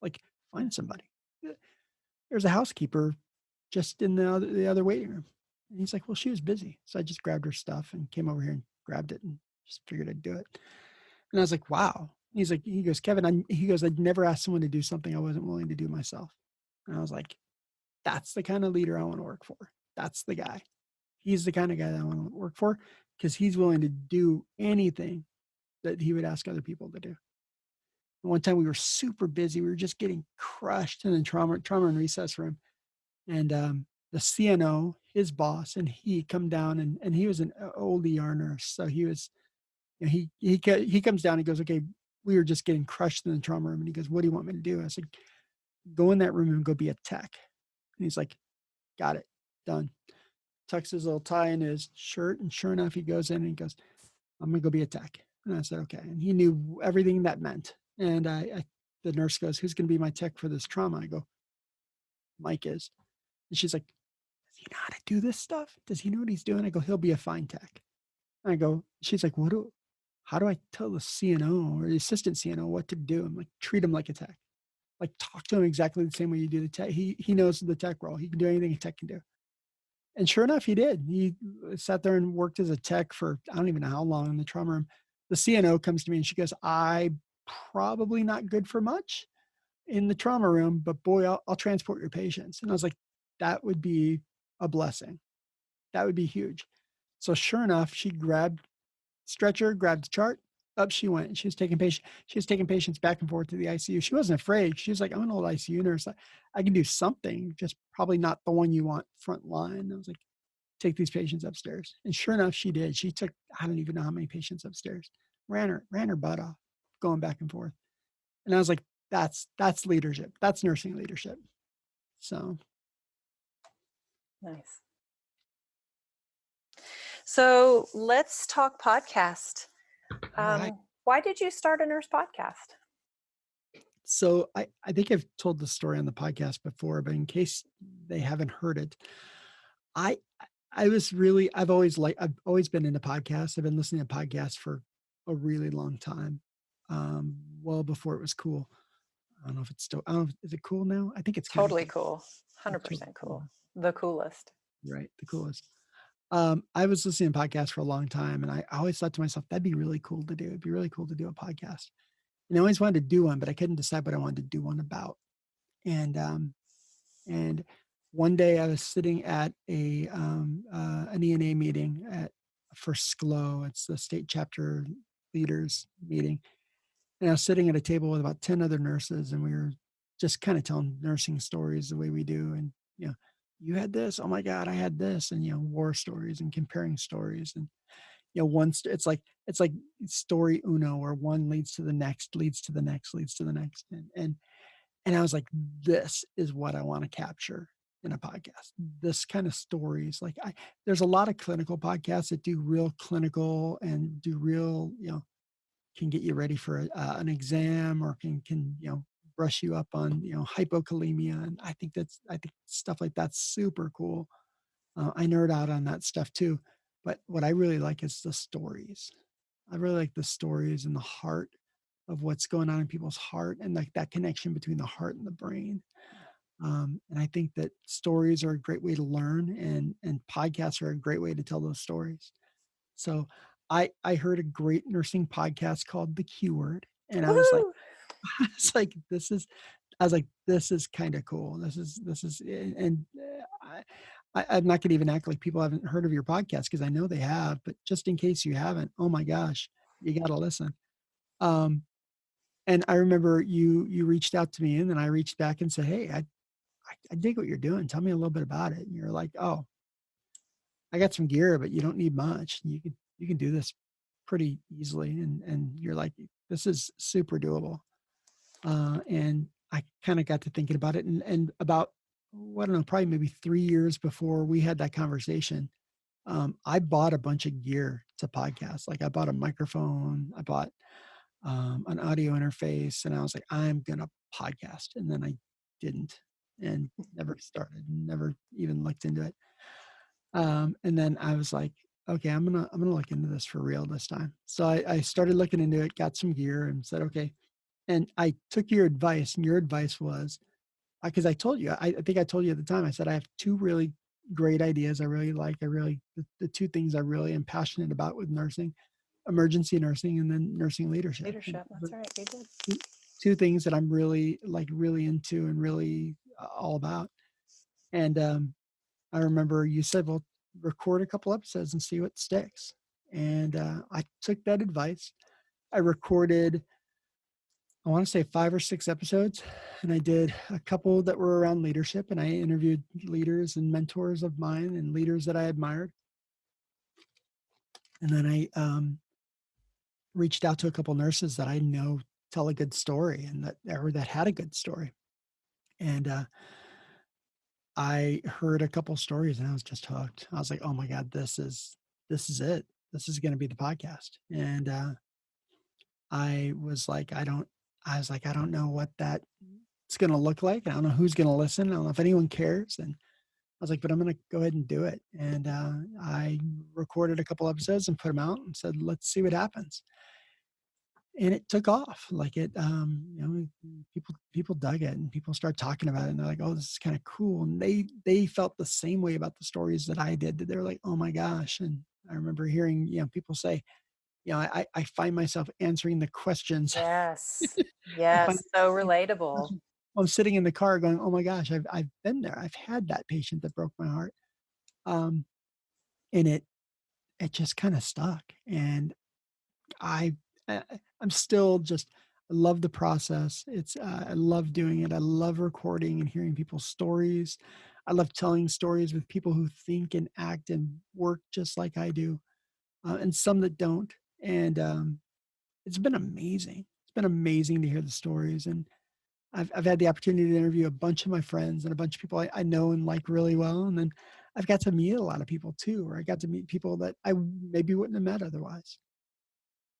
Like, find somebody. There's a housekeeper just in the other waiting room. And he's like, well, she was busy. So I just grabbed her stuff and came over here and grabbed it and just figured I'd do it. And I was like, wow. He goes, Kevin, I'd never asked someone to do something I wasn't willing to do myself. And I was like, that's the kind of leader I want to work for. That's the guy. He's the kind of guy that I want to work for, because he's willing to do anything that he would ask other people to do. And one time we were super busy. We were just getting crushed in the trauma and resus room. And the CNO, his boss, and he come down, and he was an old ER nurse. So he was, he comes down and goes, okay, we were just getting crushed in the trauma room. And he goes, what do you want me to do? I said, go in that room and go be a tech. And he's like, got it, done. Tucks his little tie in his shirt, and sure enough, he goes in and he goes, I'm gonna go be a tech. And I said, okay. And he knew everything that meant. And the nurse goes, who's gonna be my tech for this trauma? I go, Mike is. And she's like, does he know how to do this stuff? Does he know what he's doing? I go, he'll be a fine tech. And I go, she's like, how do I tell the CNO or the assistant CNO what to do? I'm like, treat him like a tech. Like, talk to him exactly the same way you do the tech. He knows the tech role. He can do anything a tech can do. And sure enough, he did. He sat there and worked as a tech for, I don't even know how long in the trauma room. The CNO comes to me and she goes, I probably not good for much in the trauma room, but boy, I'll transport your patients. And I was like, that would be a blessing. That would be huge. So sure enough, she grabbed stretcher, grabbed the chart, up she went. She was taking patients back and forth to the ICU. She wasn't afraid. She was like, I'm an old ICU nurse. I can do something, just probably not the one you want front line. I was like, take these patients upstairs. And sure enough, she did. She took, I don't even know how many patients upstairs, ran her butt off, going back and forth. And I was like, that's leadership. That's nursing leadership. So. Nice. So let's talk podcast. Right. Why did you start a nurse podcast? So I think I've told the story on the podcast before, but in case they haven't heard it, I've always been into podcasts. I've been listening to podcasts for a really long time. Well before it was cool. I don't know if it's still, is it cool now? I think it's totally cool. 100% totally cool. The coolest. Right. The coolest. I was listening to podcasts for a long time, and I always thought to myself, that'd be really cool to do. It'd be really cool to do a podcast. And I always wanted to do one, but I couldn't decide what I wanted to do one about. And one day I was sitting at an ENA meeting for SCLO. It's the state chapter leaders meeting. And I was sitting at a table with about 10 other nurses, and we were just kind of telling nursing stories the way we do. And, you had this, oh my God, I had this, and, war stories and comparing stories. And, it's like story uno, where one leads to the next, leads to the next, leads to the next. And I was like, this is what I want to capture in a podcast. This kind of stories. Like there's a lot of clinical podcasts that do real clinical and do real, can get you ready for an exam, or can brush you up on hypokalemia. And I think stuff like that's super cool. I nerd out on that stuff too. But what I really like is the stories. I really like the stories and the heart of what's going on in people's heart, and like that connection between the heart and the brain. And I think that stories are a great way to learn, and podcasts are a great way to tell those stories. So I heard a great nursing podcast called The Q Word, and I was like, this is kind of cool. This is, and I'm not going to even act like people haven't heard of your podcast, because I know they have, but just in case you haven't, oh my gosh, you got to listen. And I remember you reached out to me, and then I reached back and said, hey, I dig what you're doing. Tell me a little bit about it. And you're like, oh, I got some gear, but you don't need much. You can do this pretty easily. And you're like, this is super doable. And I kind of got to thinking about it, and about, I don't know, probably maybe 3 years before we had that conversation, I bought a bunch of gear to podcast. Like I bought a microphone, I bought an audio interface, and I was like, I'm going to podcast. And then I didn't, and never started, never even looked into it. And then I was like, okay, I'm going to look into this for real this time. So I started looking into it, got some gear, and said, okay. And I took your advice, and your advice was, because I told you, I think I told you at the time, I said, I have two really great ideas I really like. The two things I really am passionate about with nursing: emergency nursing, and then nursing leadership. Leadership, that's right, you did. Two things that I'm really into and really all about. And I remember you said, well, record a couple episodes and see what sticks. And I took that advice. I recorded, I want to say 5 or 6 episodes, and I did a couple that were around leadership, and I interviewed leaders and mentors of mine and leaders that I admired. And then I reached out to a couple nurses that I know tell a good story, and that had a good story. And I heard a couple stories, and I was just hooked. I was like, oh my God, this is it. This is going to be the podcast. And I was like, I don't know what that's going to look like. I don't know who's going to listen. I don't know if anyone cares. And I was like, but I'm going to go ahead and do it. And I recorded a couple episodes and put them out and said, let's see what happens. And it took off. Like people dug it, and people start talking about it, and they're like, oh, this is kind of cool. And they felt the same way about the stories that I did. That they're like, oh my gosh. And I remember hearing, people say, I find myself answering the questions. Yes. I find Yes. So relatable. I'm sitting in the car going, oh my gosh, I've been there. I've had that patient that broke my heart. And it just kind of stuck. And I, I'm still just, I love the process. I love doing it. I love recording and hearing people's stories. I love telling stories with people who think and act and work just like I do, and some that don't. And it's been amazing. It's been amazing to hear the stories. And I've had the opportunity to interview a bunch of my friends and a bunch of people I know and like really well. And then I've got to meet a lot of people too, or I got to meet people that I maybe wouldn't have met otherwise.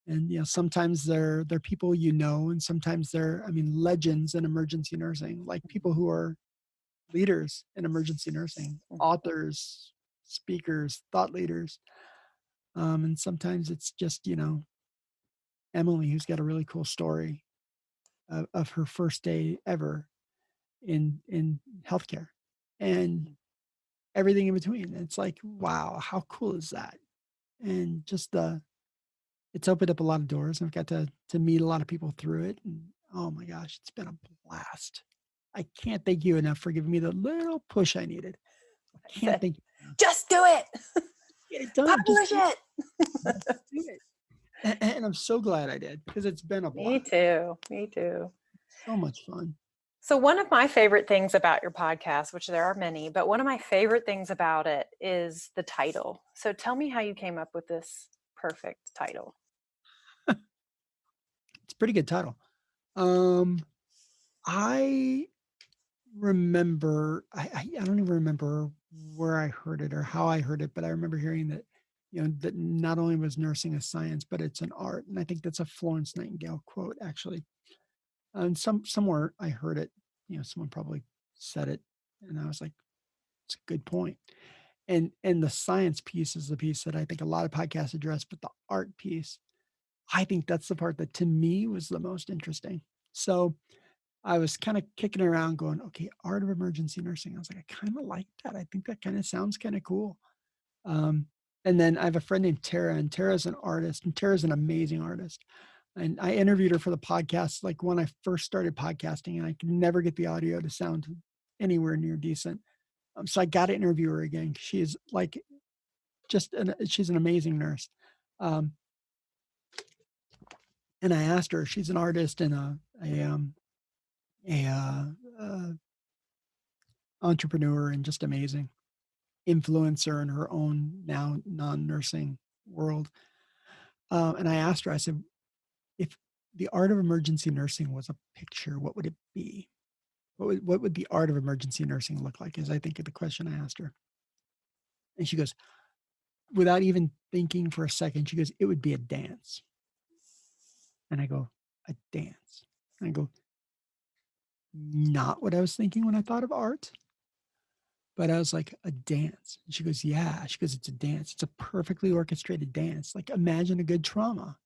And sometimes they're people and sometimes they're legends in emergency nursing, like people who are leaders in emergency nursing, authors, speakers, thought leaders. And sometimes it's just Emily, who's got a really cool story of her first day ever in healthcare, and everything in between. It's like, wow, how cool is that? And just it's opened up a lot of doors. I've got to meet a lot of people through it. And oh my gosh, it's been a blast. I can't thank you enough for giving me the little push I needed. I can't thank you enough. Just do it. Get it done. Publish it. Just do it. And I'm so glad I did, because it's been a blast. Me too. So much fun. So one of my favorite things about your podcast, which there are many, but one of my favorite things about it is the title. So tell me how you came up with this perfect title. It's a pretty good title. I remember, I don't even remember where I heard it or how I heard it, but I remember hearing that, that not only was nursing a science, but it's an art. And I think that's a Florence Nightingale quote, actually. And somewhere I heard it, someone probably said it, and I was like, it's a good point. And the science piece is the piece that I think a lot of podcasts address, but the art piece, I think that's the part that to me was the most interesting. So I was kind of kicking around going, okay, art of emergency nursing. I was like, I kind of like that. I think that kind of sounds kind of cool. And then I have a friend named Tara, and Tara's an artist, and Tara's an amazing artist. And I interviewed her for the podcast, like when I first started podcasting, and I could never get the audio to sound anywhere near decent. So I got to interview her again. She is like, she's an amazing nurse. And I asked her, she's an artist and a entrepreneur and just amazing influencer in her own now non-nursing world. And I asked her, I said, if the art of emergency nursing was a picture, what would it be? What would the art of emergency nursing look like? Is I think of the question I asked her. And she goes, without even thinking for a second, she goes, it would be a dance. And I go, a dance. And I go, not what I was thinking when I thought of art. But I was like, a dance. And she goes, yeah. She goes, it's a dance. It's a perfectly orchestrated dance. Like, imagine a good trauma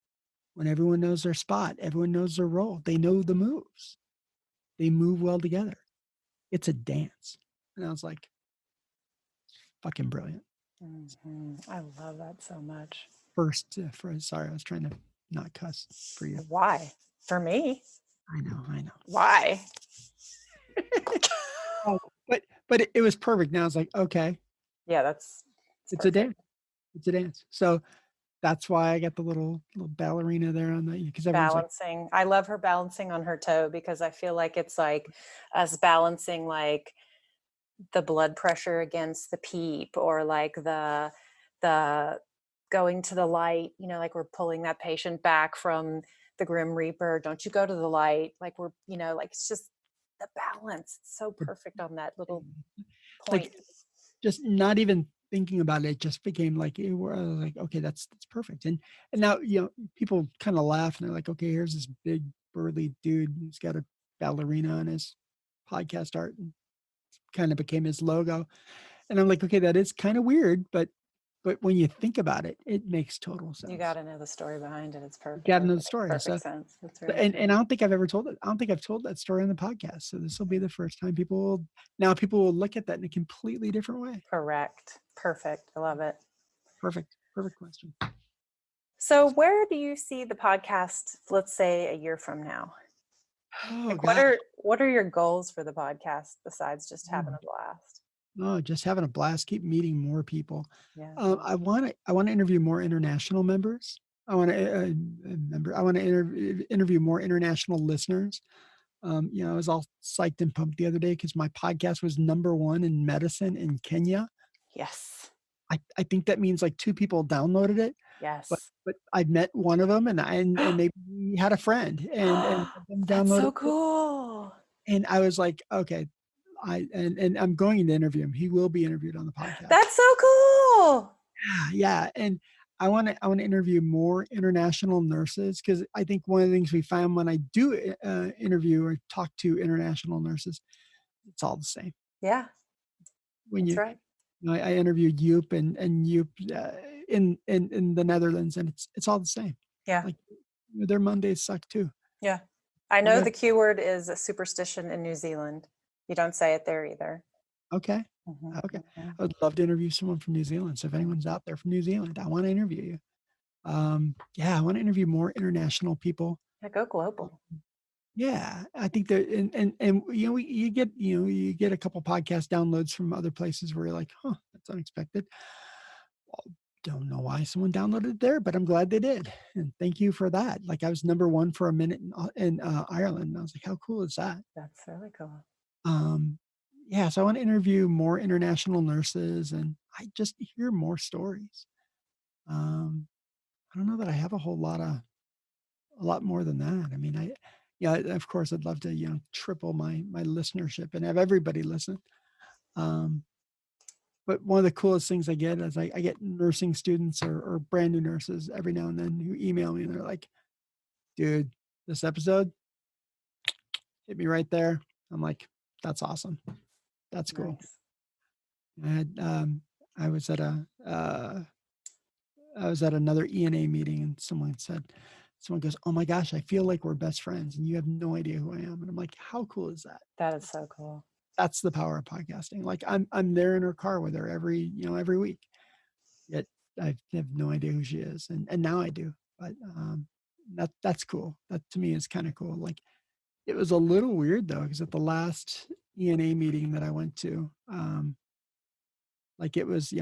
when everyone knows their spot. Everyone knows their role. They know the moves. They move well together. It's a dance. And I was like, fucking brilliant. Mm-hmm. I love that so much. Sorry, I was trying to not cuss for you. Why? For me? I know. Why? But it was perfect. Now I was like, okay. Yeah, it's a dance. It's a dance. So that's why I got the little ballerina there on the, because balancing. Like, I love her balancing on her toe, because I feel like it's like us balancing like the blood pressure against the PEEP, or like the going to the light, like we're pulling that patient back from the Grim Reaper. Don't you go to the light? Like we're, like it's just the balance. It's so perfect on that little point. Like, just not even thinking about it, just became like, I was like, okay, that's perfect. And now, people kind of laugh and they're like, okay, here's this big burly dude who's got a ballerina on his podcast art, and kind of became his logo. And I'm like, okay, that is kind of weird, but when you think about it, it makes total sense. You got to know the story behind it. It's perfect. You got to know the story. Perfect sense. That's right. And I don't think I've ever told it. I don't think I've told that story on the podcast. So this will be the first time people will look at that in a completely different way. Correct. Perfect. I love it. Perfect question. So where do you see the podcast, let's say a year from now? Oh, what are your goals for the podcast besides just having a blast? Oh, just having a blast. Keep meeting more people. Yeah. I want to interview more international members. I want to interview more international listeners. I was all psyched and pumped the other day because my podcast was #1 in medicine in Kenya. Yes. I think that means like 2 people downloaded it. Yes. But I met one of them and they had a friend and that's so cool. And I was like, okay, and I'm going to interview him. He will be interviewed on the podcast. That's so cool. Yeah. And I want to interview more international nurses because I think one of the things we found when I do interview or talk to international nurses, it's all the same. Yeah. That's right. I interviewed Joop and Joop in the Netherlands, and it's all the same. Yeah. Like their Mondays suck too. Yeah. I know the Q word is a superstition in New Zealand. You don't say it there either. Okay. Mm-hmm. Okay. I would love to interview someone from New Zealand. So if anyone's out there from New Zealand, I want to interview you. I want to interview more international people. Yeah, go global. Yeah, I think that, and you get a couple podcast downloads from other places where you're like, huh, that's unexpected. Well, don't know why someone downloaded it there, but I'm glad they did, and thank you for that. Like I was #1 for a minute in Ireland, and I was like, how cool is that? That's really cool. So I want to interview more international nurses, and I just hear more stories. I don't know that I have a lot more than that. I mean, of course, I'd love to, triple my listenership and have everybody listen. But one of the coolest things I get is I get nursing students or brand new nurses every now and then who email me and they're like, dude, this episode hit me right there. I'm like, that's awesome. That's cool. Nice. I was at another ENA meeting and someone goes, oh my gosh, I feel like we're best friends and you have no idea who I am. And I'm like, how cool is that? That is so cool. That's the power of podcasting. Like I'm there in her car with her every week. Yet I have no idea who she is. And now I do. But that's cool. That to me is kind of cool. Like it was a little weird though, because at the last ENA meeting that I went to, like it was,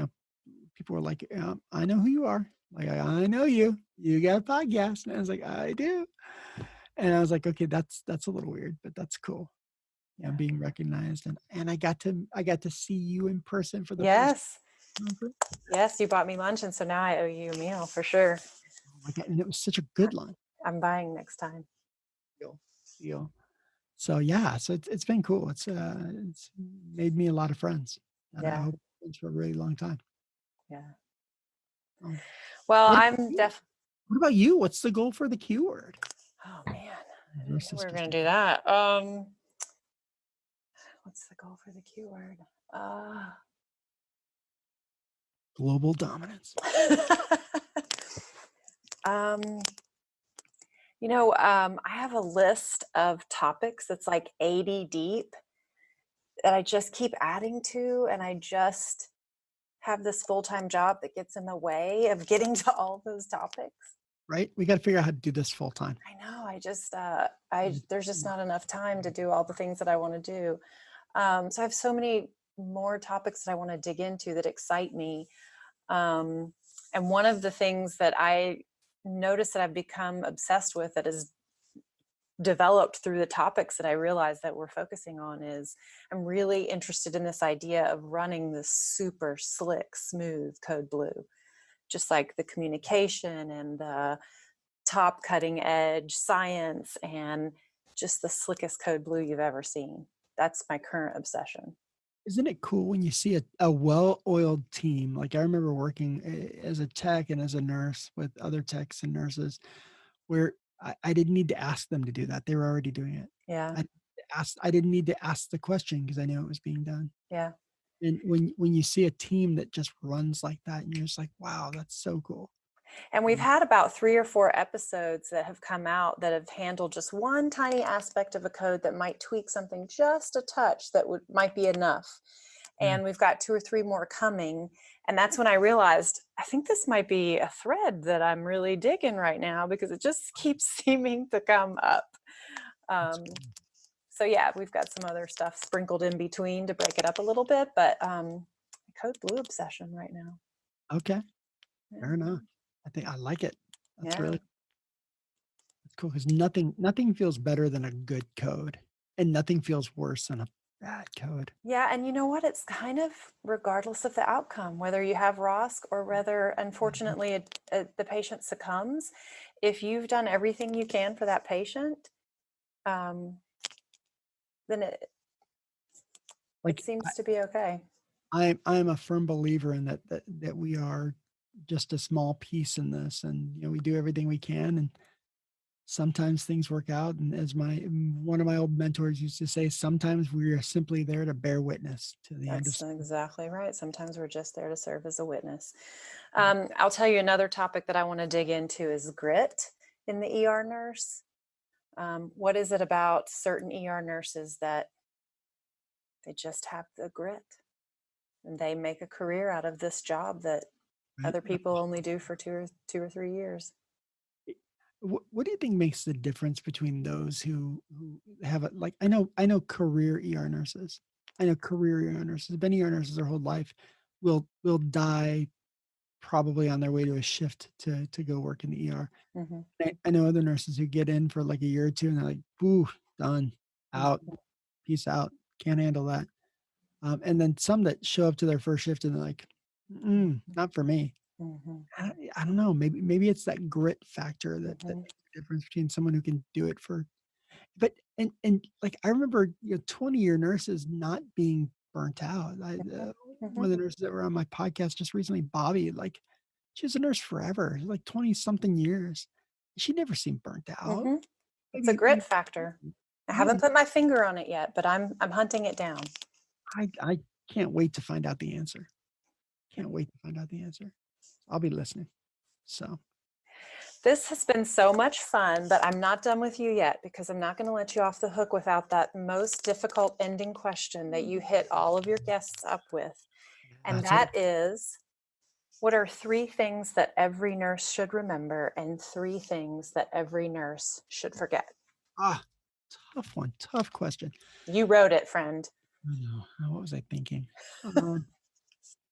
people were like, I know who you are. Like, I know you. You got a podcast. And I was like, I do. And I was like, okay, that's a little weird, but that's cool. Yeah, being recognized. And I got to see you in person for the first time. Yes, you bought me lunch, and so now I owe you a meal for sure. Oh my God, and it was such a good lunch. I'm buying next time. Deal. So yeah, so it's been cool. It's made me a lot of friends. And I hope it's for a really long time. Yeah. Well, What about you? What's the goal for the Q word? Oh man, I didn't know we were going to do that. What's the goal for the Q word? Global dominance. I have a list of topics that's like 80 deep that I just keep adding to, and I just have this full-time job that gets in the way of getting to all those topics. Right? We got to figure out how to do this full time. I know. I just, there's just not enough time to do all the things that I want to do. So I have so many more topics that I want to dig into that excite me. And one of the things that I noticed that I've become obsessed with that is developed through the topics that I realize that we're focusing on is I'm really interested in this idea of running this super slick, smooth code blue, just like the communication and the top cutting edge science and just the slickest code blue you've ever seen. That's my current obsession. Isn't it cool when you see a well-oiled team? Like I remember working as a tech and as a nurse with other techs and nurses where I didn't need to ask them to do that. They were already doing it. Yeah. I didn't need to ask the question because I knew it was being done. Yeah. And when you see a team that just runs like that, and you're just like, wow, that's so cool. And we've had about 3 or 4 episodes that have come out that have handled just one tiny aspect of a code that might tweak something just a touch that might be enough. And we've got 2 or 3 more coming. And that's when I realized, I think this might be a thread that I'm really digging right now, because it just keeps seeming to come up. So yeah, we've got some other stuff sprinkled in between to break it up a little bit, but code blue obsession right now. Okay, fair enough. I think I like it. That's really that's cool, because nothing feels better than a good code, and nothing feels worse than a bad code. Yeah, and you know what? It's kind of regardless of the outcome, whether you have ROSC or whether, unfortunately, the patient succumbs. If you've done everything you can for that patient, then it seems to be okay. I'm a firm believer in that we are just a small piece in this, and we do everything we can, and sometimes things work out. And as one of my old mentors used to say, sometimes we are simply there to bear witness to the end of. That's exactly right. Sometimes we're just there to serve as a witness. I'll tell you another topic that I want to dig into is grit in the ER nurse. What is it about certain ER nurses that they just have the grit, and they make a career out of this job that other people only do for 2 or 3 years? What do you think makes the difference between those who have I know career ER nurses. I know career ER nurses. Been ER nurses their whole life will die probably on their way to a shift to go work in the ER. I know other nurses who get in for like a year or 2, and they're like, "Boo, done, out, peace out, can't handle that." And then some that show up to their first shift and they're like, "Not for me." I don't know. Maybe it's that grit factor that makes the difference between someone who can do it for. But and like I remember 20-year nurses not being burnt out. One of the nurses that were on my podcast just recently, Bobby, like she was a nurse forever, like 20 something years. She never seemed burnt out. It's a grit factor. I haven't put my finger on it yet, but I'm hunting it down. I can't wait to find out the answer. Can't wait to find out the answer. I'll be listening. So this has been so much fun, but I'm not done with you yet, because I'm not going to let you off the hook without that most difficult ending question that you hit all of your guests up with. And that is, what are 3 things that every nurse should remember and 3 things that every nurse should forget? Tough one. Tough question. You wrote it, friend. I know. What was I thinking? What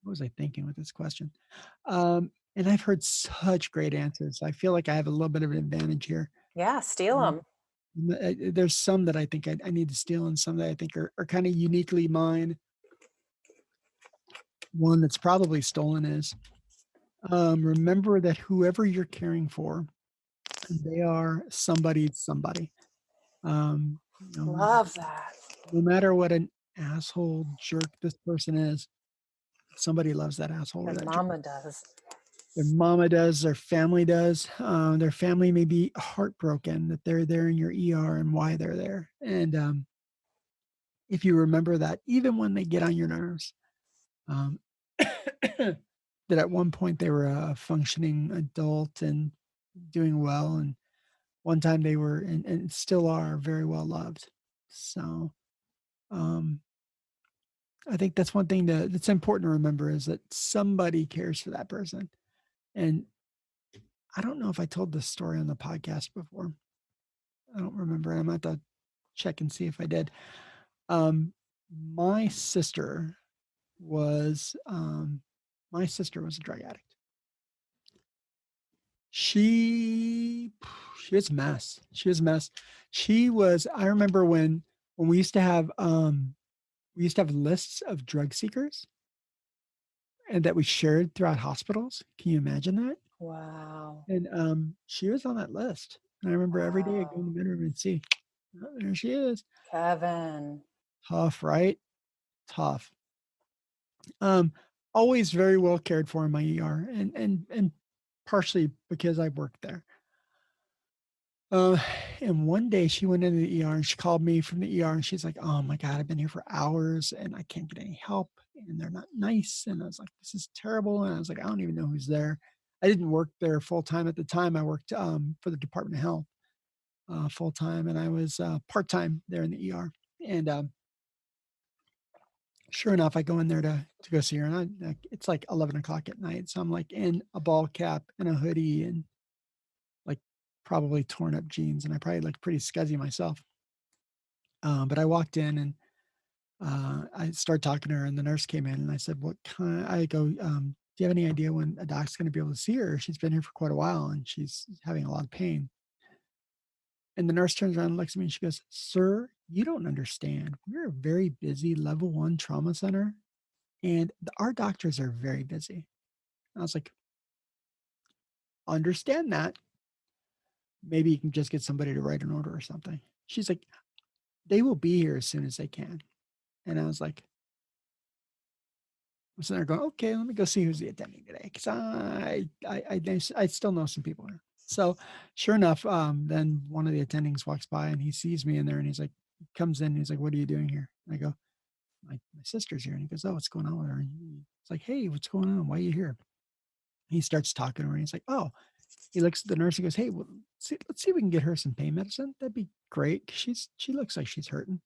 was I thinking with this question? And I've heard such great answers. I feel like I have a little bit of an advantage here. Yeah, steal them. There's some that I think I need to steal, and some that I think are kind of uniquely mine. One that's probably stolen is, remember that whoever you're caring for, they are somebody's somebody. Love that. No matter what an asshole jerk this person is, somebody loves that asshole. Their mama does. Their mama does, their family does. Their family may be heartbroken that they're there in your ER and why they're there. And if you remember that, even when they get on your nerves, that at one point they were a functioning adult and doing well, and one time they were and still are very well loved. So I think that's one thing that's important to remember, is that somebody cares for that person. And I don't know if I told this story on the podcast before. I don't remember. I'm going to have to check and see if I did. My sister was a drug addict. She was a mess. I remember when we used to have lists of drug seekers and that we shared throughout hospitals. Can you imagine that? Wow. And she was on that list. And I remember every day I go in the bedroom and see, oh, there she is. Kevin. Tough, right? Tough. Always very well cared for in my ER, and partially because I worked there. Uh, and one day she went into the ER and she called me from the ER and she's like, "Oh my God, I've been here for hours and I can't get any help and they're not nice." And I was like, "This is terrible." And I was like, "I don't even know who's there." I didn't work there full time at the time. I worked for the Department of Health full time, and I was part time there in the ER. And sure enough, I go in there to go see her, and it's like 11 o'clock at night. So I'm like in a ball cap and a hoodie and like probably torn up jeans, and I probably look pretty scuzzy myself. But I walked in and I started talking to her, and the nurse came in, and I said, "What kind?" I go, "Do you have any idea when a doc's going to be able to see her? She's been here for quite a while, and she's having a lot of pain." And the nurse turns around and looks at me, and she goes, "Sir, you don't understand. We're a very busy level 1 trauma center, and our doctors are very busy." I was like, "Understand that. Maybe you can just get somebody to write an order or something." She's like, "They will be here as soon as they can." And I was like, I'm sitting there going, "Okay, let me go see who's the attending today," because I still know some people here. So sure enough, then one of the attendings walks by and he sees me in there and he's like, comes in and he's like, "What are you doing here?" And I go, my sister's here." And he goes, "Oh, what's going on with her?" And it's like, "Hey, what's going on? Why are you here?" He starts talking to her and he's like, "Oh," he looks at the nurse and goes, "Hey, well, let's see if we can get her some pain medicine. That'd be great. 'Cause she looks like she's hurting."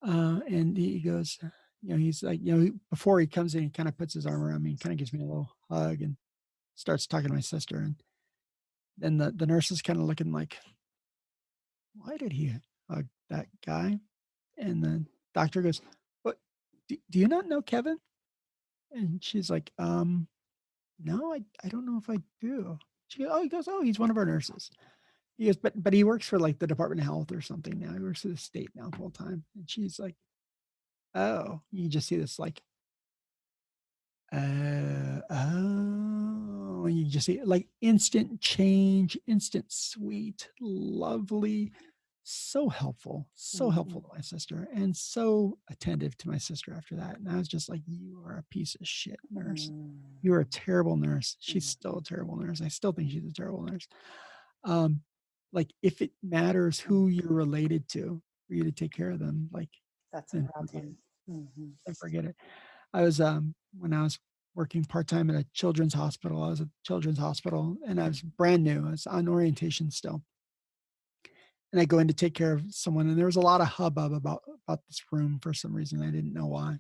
And he goes, he's like, before he comes in, he kind of puts his arm around me and kind of gives me a little hug and starts talking to my sister. And then the nurse is kind of looking like, "Why did he hug that guy?" And the doctor goes, "What? Do you not know Kevin?" And she's like, "No, I don't know if I do." He goes, "Oh, he's one of our nurses." He goes, but he works for like the Department of Health or something now. He works for the state now full time." And she's like, "Oh," you just see this like, oh, and you just see like instant change, instant sweet, lovely, so helpful to my sister, and so attentive to my sister after that. And I was just like, "You are a piece of shit, nurse. You are a terrible nurse." She's still a terrible nurse. I still think she's a terrible nurse. Um, like if it matters who you're related to for you to take care of them, like That's a then forget it. problem. Mhm. Then forget it. I was when I was working part-time at a children's hospital. I was at children's hospital and I was brand new. I was on orientation still. And I go in to take care of someone and there was a lot of hubbub about this room for some reason. I didn't know why.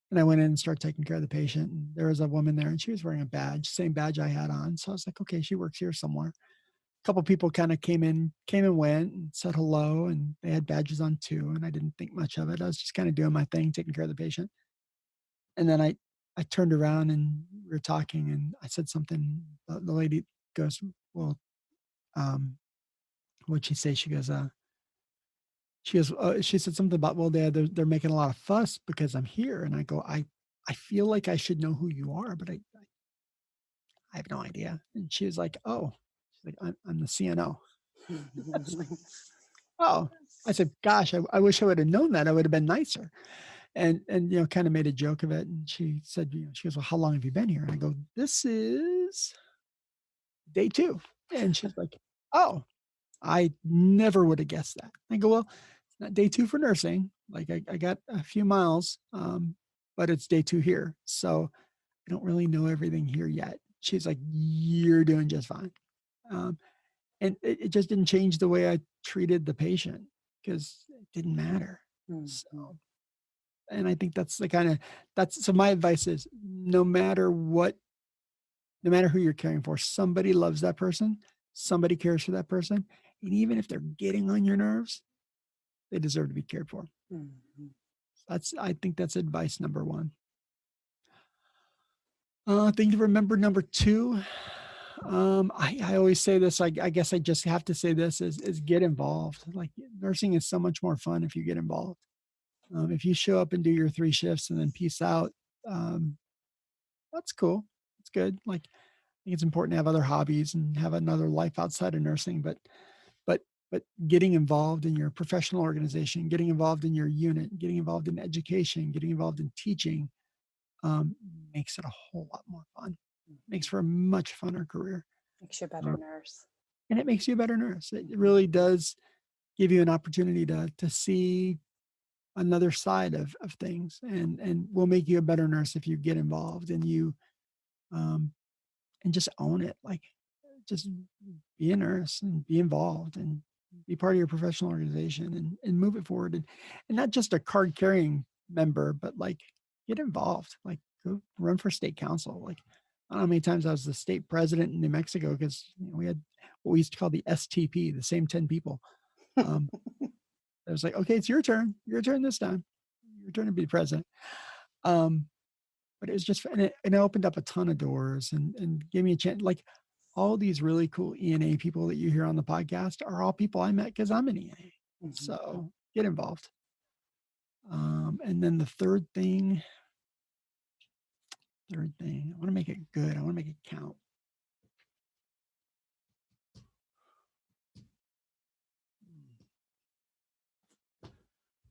And I went in and started taking care of the patient. And there was a woman there and she was wearing a badge, same badge I had on. So I was like, "Okay, she works here somewhere." A couple people kind of came and went and said hello and they had badges on too. And I didn't think much of it. I was just kind of doing my thing, taking care of the patient. And then I turned around and we were talking and I said something. The lady goes, "Well, um, what'd she say?" She said something about, "Well, they're making a lot of fuss because I'm here." And I go, I feel like I should know who you are, but I have no idea." And she was like, "Oh," she's like, I'm the CNO." I was like, "Oh." I said, "Gosh, I wish I would have known that. I would have been nicer." And kind of made a joke of it. And she said, she goes, "Well, how long have you been here?" And I go, "This is day 2." And she's like, "Oh, I never would have guessed that." I go, "Well, it's not day 2 for nursing. Like I got a few miles, but it's day 2 here. So I don't really know everything here yet." She's like, "You're doing just fine." Um, and it just didn't change the way I treated the patient because it didn't matter. So, and I think that's so my advice is no matter who you're caring for, somebody loves that person, somebody cares for that person. And even if they're getting on your nerves, they deserve to be cared for. I think that's advice number 1. Thing to remember number 2. I always say this, I guess I just have to say this is get involved. Like nursing is so much more fun if you get involved. If you show up and do your 3 shifts and then peace out, um, that's cool. It's good. Like I think it's important to have other hobbies and have another life outside of nursing, but but getting involved in your professional organization, getting involved in your unit, getting involved in education, getting involved in teaching, um, makes it a whole lot more fun. Makes for a much funner career. Makes you a better nurse. and it makes you a better nurse. It really does give you an opportunity to see another side of things, and will make you a better nurse if you get involved and you and just own it. Like, just be a nurse and be involved and be part of your professional organization and move it forward, and not just a card carrying member, but like get involved, like go run for state council. Like, I don't know how many times I was the state president in New Mexico because we had what we used to call the STP, the same 10 people. I was like, okay, it's your turn this time, your turn to be president. But it was just, and it opened up a ton of doors and gave me a chance. Like, all these really cool ENA people that you hear on the podcast are all people I met because I'm an ENA. So get involved. And then the third thing, I want to make it good. I want to make it count.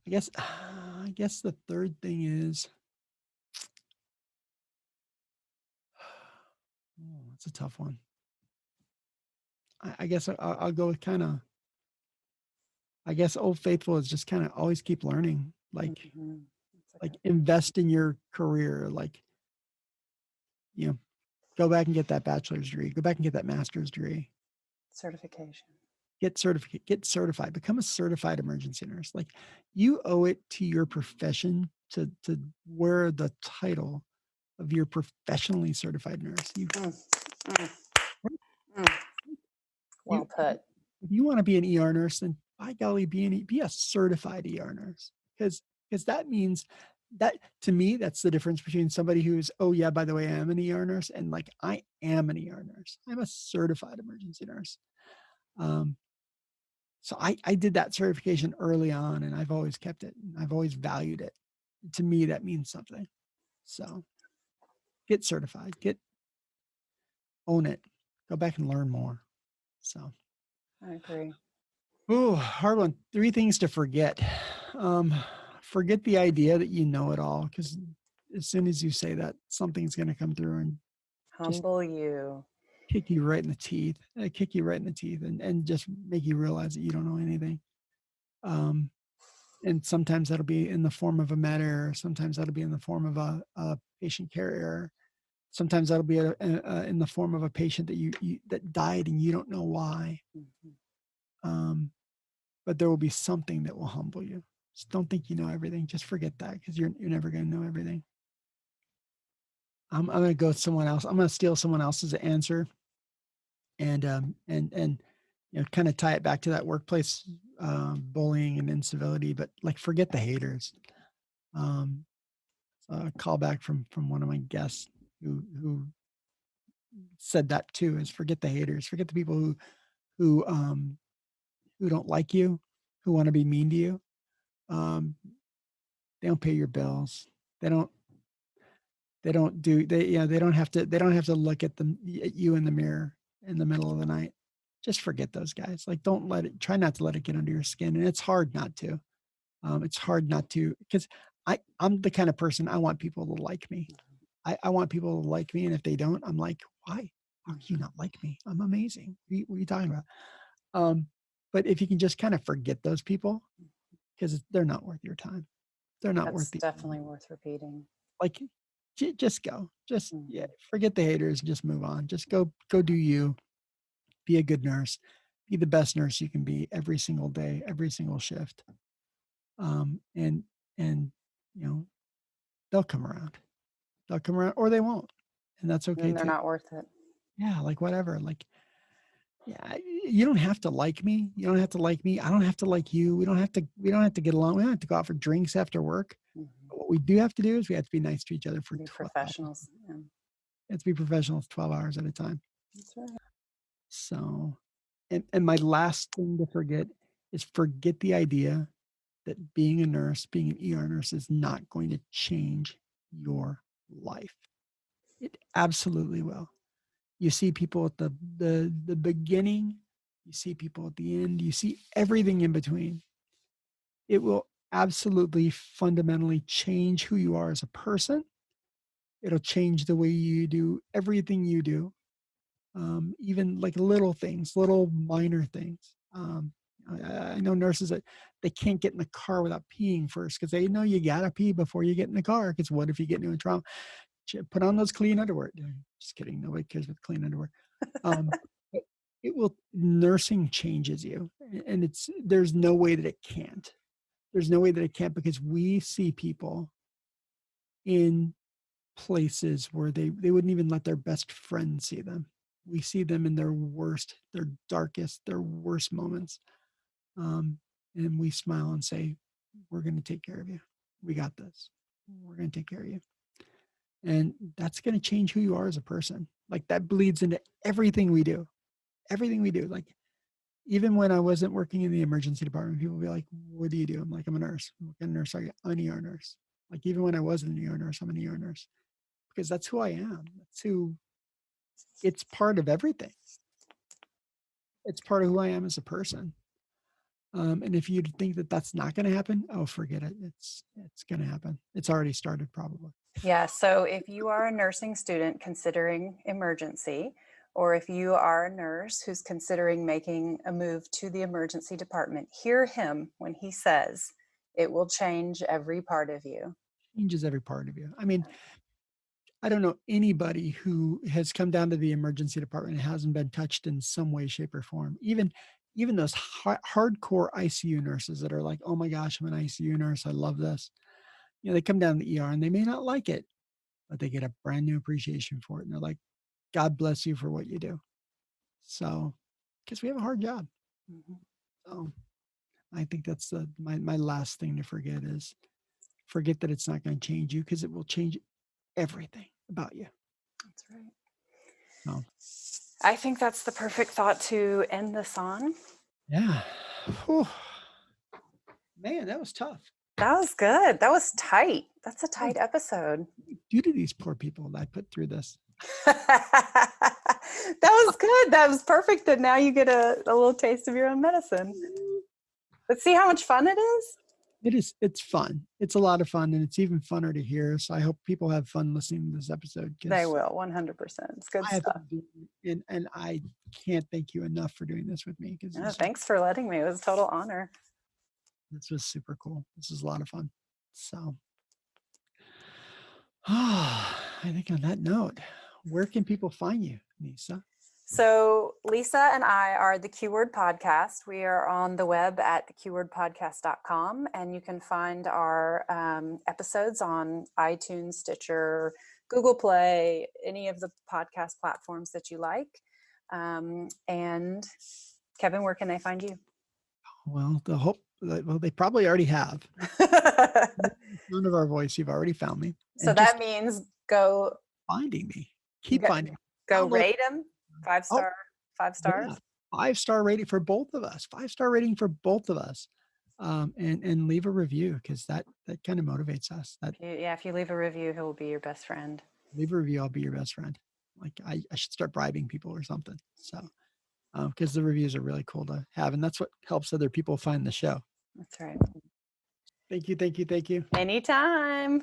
I guess the third thing is, it's a tough one. I guess I'll go with kind of, I guess Old Faithful is just kind of always keep learning, like invest in your career, like, go back and get that bachelor's degree, go back and get that master's degree. Certification. Get certified, become a certified emergency nurse. Like, you owe it to your profession to wear the title of your professionally certified nurse. Well put. If you want to be an ER nurse, then by golly, be a certified ER nurse, because that means that, to me, that's the difference between somebody who's, oh yeah, by the way, I am an ER nurse, and like, I am an ER nurse. I'm a certified emergency nurse. So I did that certification early on, and I've always kept it. I've always valued it. To me, that means something. So get certified, own it, go back and learn more. So I agree. Oh, hard one. 3 things to forget. Forget the idea that you know it all, because as soon as you say that, something's going to come through and humble you, kick you right in the teeth, and just make you realize that you don't know anything. And sometimes that'll be in the form of a med error. Sometimes that'll be in the form of a patient care error. Sometimes that'll be in the form of a patient that died and you don't know why. But there will be something that will humble you. Just don't think you know everything. Just forget that, because you're never going to know everything. I'm going to go with someone else. I'm going to steal someone else's answer, and kind of tie it back to that workplace bullying and incivility. But like, forget the haters. A call back from one of my guests who said that too, is forget the haters. Forget the people who don't like you, who want to be mean to you. They don't pay your bills. They don't have to look at you in the mirror in the middle of the night. Just forget those guys. Like, try not to let it get under your skin. And it's hard not to. Because I'm the kind of person, I want people to like me. I want people to like me. And if they don't, I'm like, why? How can you not like me? I'm amazing. What are you talking about? But if you can just kind of forget those people, because they're not worth your time. They're not worth it. Definitely worth repeating. Like, just go. Forget the haters and just move on. Just go do you. Be a good nurse. Be the best nurse you can be every single day, every single shift. And they'll come around. They'll come around, or they won't. And that's okay. And they're not worth it. Yeah, like, whatever. Like, yeah, you don't have to like me. You don't have to like me. I don't have to like you. We don't have to get along. We don't have to go out for drinks after work. But what we do have to do is we have to be nice to each other for 12 professionals. hours. Yeah. Let's be professionals 12 hours at a time. That's right. So, and my last thing to forget is forget the idea that being a nurse, being an ER nurse, is not going to change your life. It absolutely will. You see people at the beginning, you see people at the end, you see everything in between. It will absolutely fundamentally change who you are as a person. It'll change the way you do everything you do. even like little things, little minor things. I know nurses that they can't get in the car without peeing first because they know you gotta pee before you get in the car. Because what if you get into a trauma? Put on those clean underwear. Just kidding. Nobody cares with clean underwear. But nursing changes you, and there's no way that it can't. There's no way that it can't, because we see people in places where they wouldn't even let their best friend see them. We see them in their worst, their darkest, their worst moments. And we smile and say, we're going to take care of you. We got this. We're going to take care of you. And that's going to change who you are as a person. Like, that bleeds into everything we do. Everything we do. Like, even when I wasn't working in the emergency department, people would be like, what do you do? I'm like, I'm a nurse. What kind of nurse are you? I'm an ER nurse. Like, even when I wasn't an ER nurse, I'm an ER nurse. Because that's who I am. It's part of everything. It's part of who I am as a person. And if you think that that's not going to happen, oh, forget it. It's going to happen. It's already started, probably. Yeah. So if you are a nursing student considering emergency, or if you are a nurse who's considering making a move to the emergency department, hear him when he says it will change every part of you. Changes every part of you. I mean, I don't know anybody who has come down to the emergency department and hasn't been touched in some way, shape, or form. Even those hardcore ICU nurses that are like, oh my gosh, I'm an ICU nurse. I love this. You know, they come down to the ER and they may not like it, but they get a brand new appreciation for it. And they're like, God bless you for what you do. So, because we have a hard job. Mm-hmm. So I think that's my last thing to forget that it's not going to change you, because it will change everything about you. That's right. So, I think that's the perfect thought to end this on. Yeah. Whew. Man, that was tough. That was good. That was tight. That's a tight episode. Due to these poor people that I put through this. That was good. That was perfect. That now you get a little taste of your own medicine. But see how much fun it is? It is. It's fun. It's a lot of fun, and it's even funner to hear. So I hope people have fun listening to this episode. They will, 100%. It's good stuff. And I can't thank you enough for doing this with me. Thanks for letting me. It was a total honor. This was super cool. This is a lot of fun. So, I think on that note, where can people find you, Lisa? So Lisa and I are the Keyword Podcast. We are on the web at thekeywordpodcast.com, and you can find our episodes on iTunes, Stitcher, Google Play, any of the podcast platforms that you like. And Kevin, where can they find you? Well, they probably already have. None of our voice, you've already found me. So that means go finding me. Keep finding me. Go rate them. 5 stars. Yeah. 5-star rating for both of us. 5-star rating for both of us. And leave a review, because that kind of motivates us. If you leave a review, he'll be your best friend. Leave a review, I'll be your best friend. Like I should start bribing people or something. So because the reviews are really cool to have, and that's what helps other people find the show. That's right. Thank you. Anytime.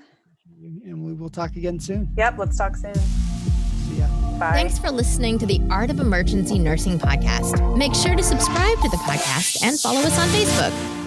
And we will talk again soon. Yep, let's talk soon. See ya. Bye. Thanks for listening to the Art of Emergency Nursing podcast. Make sure to subscribe to the podcast and follow us on Facebook.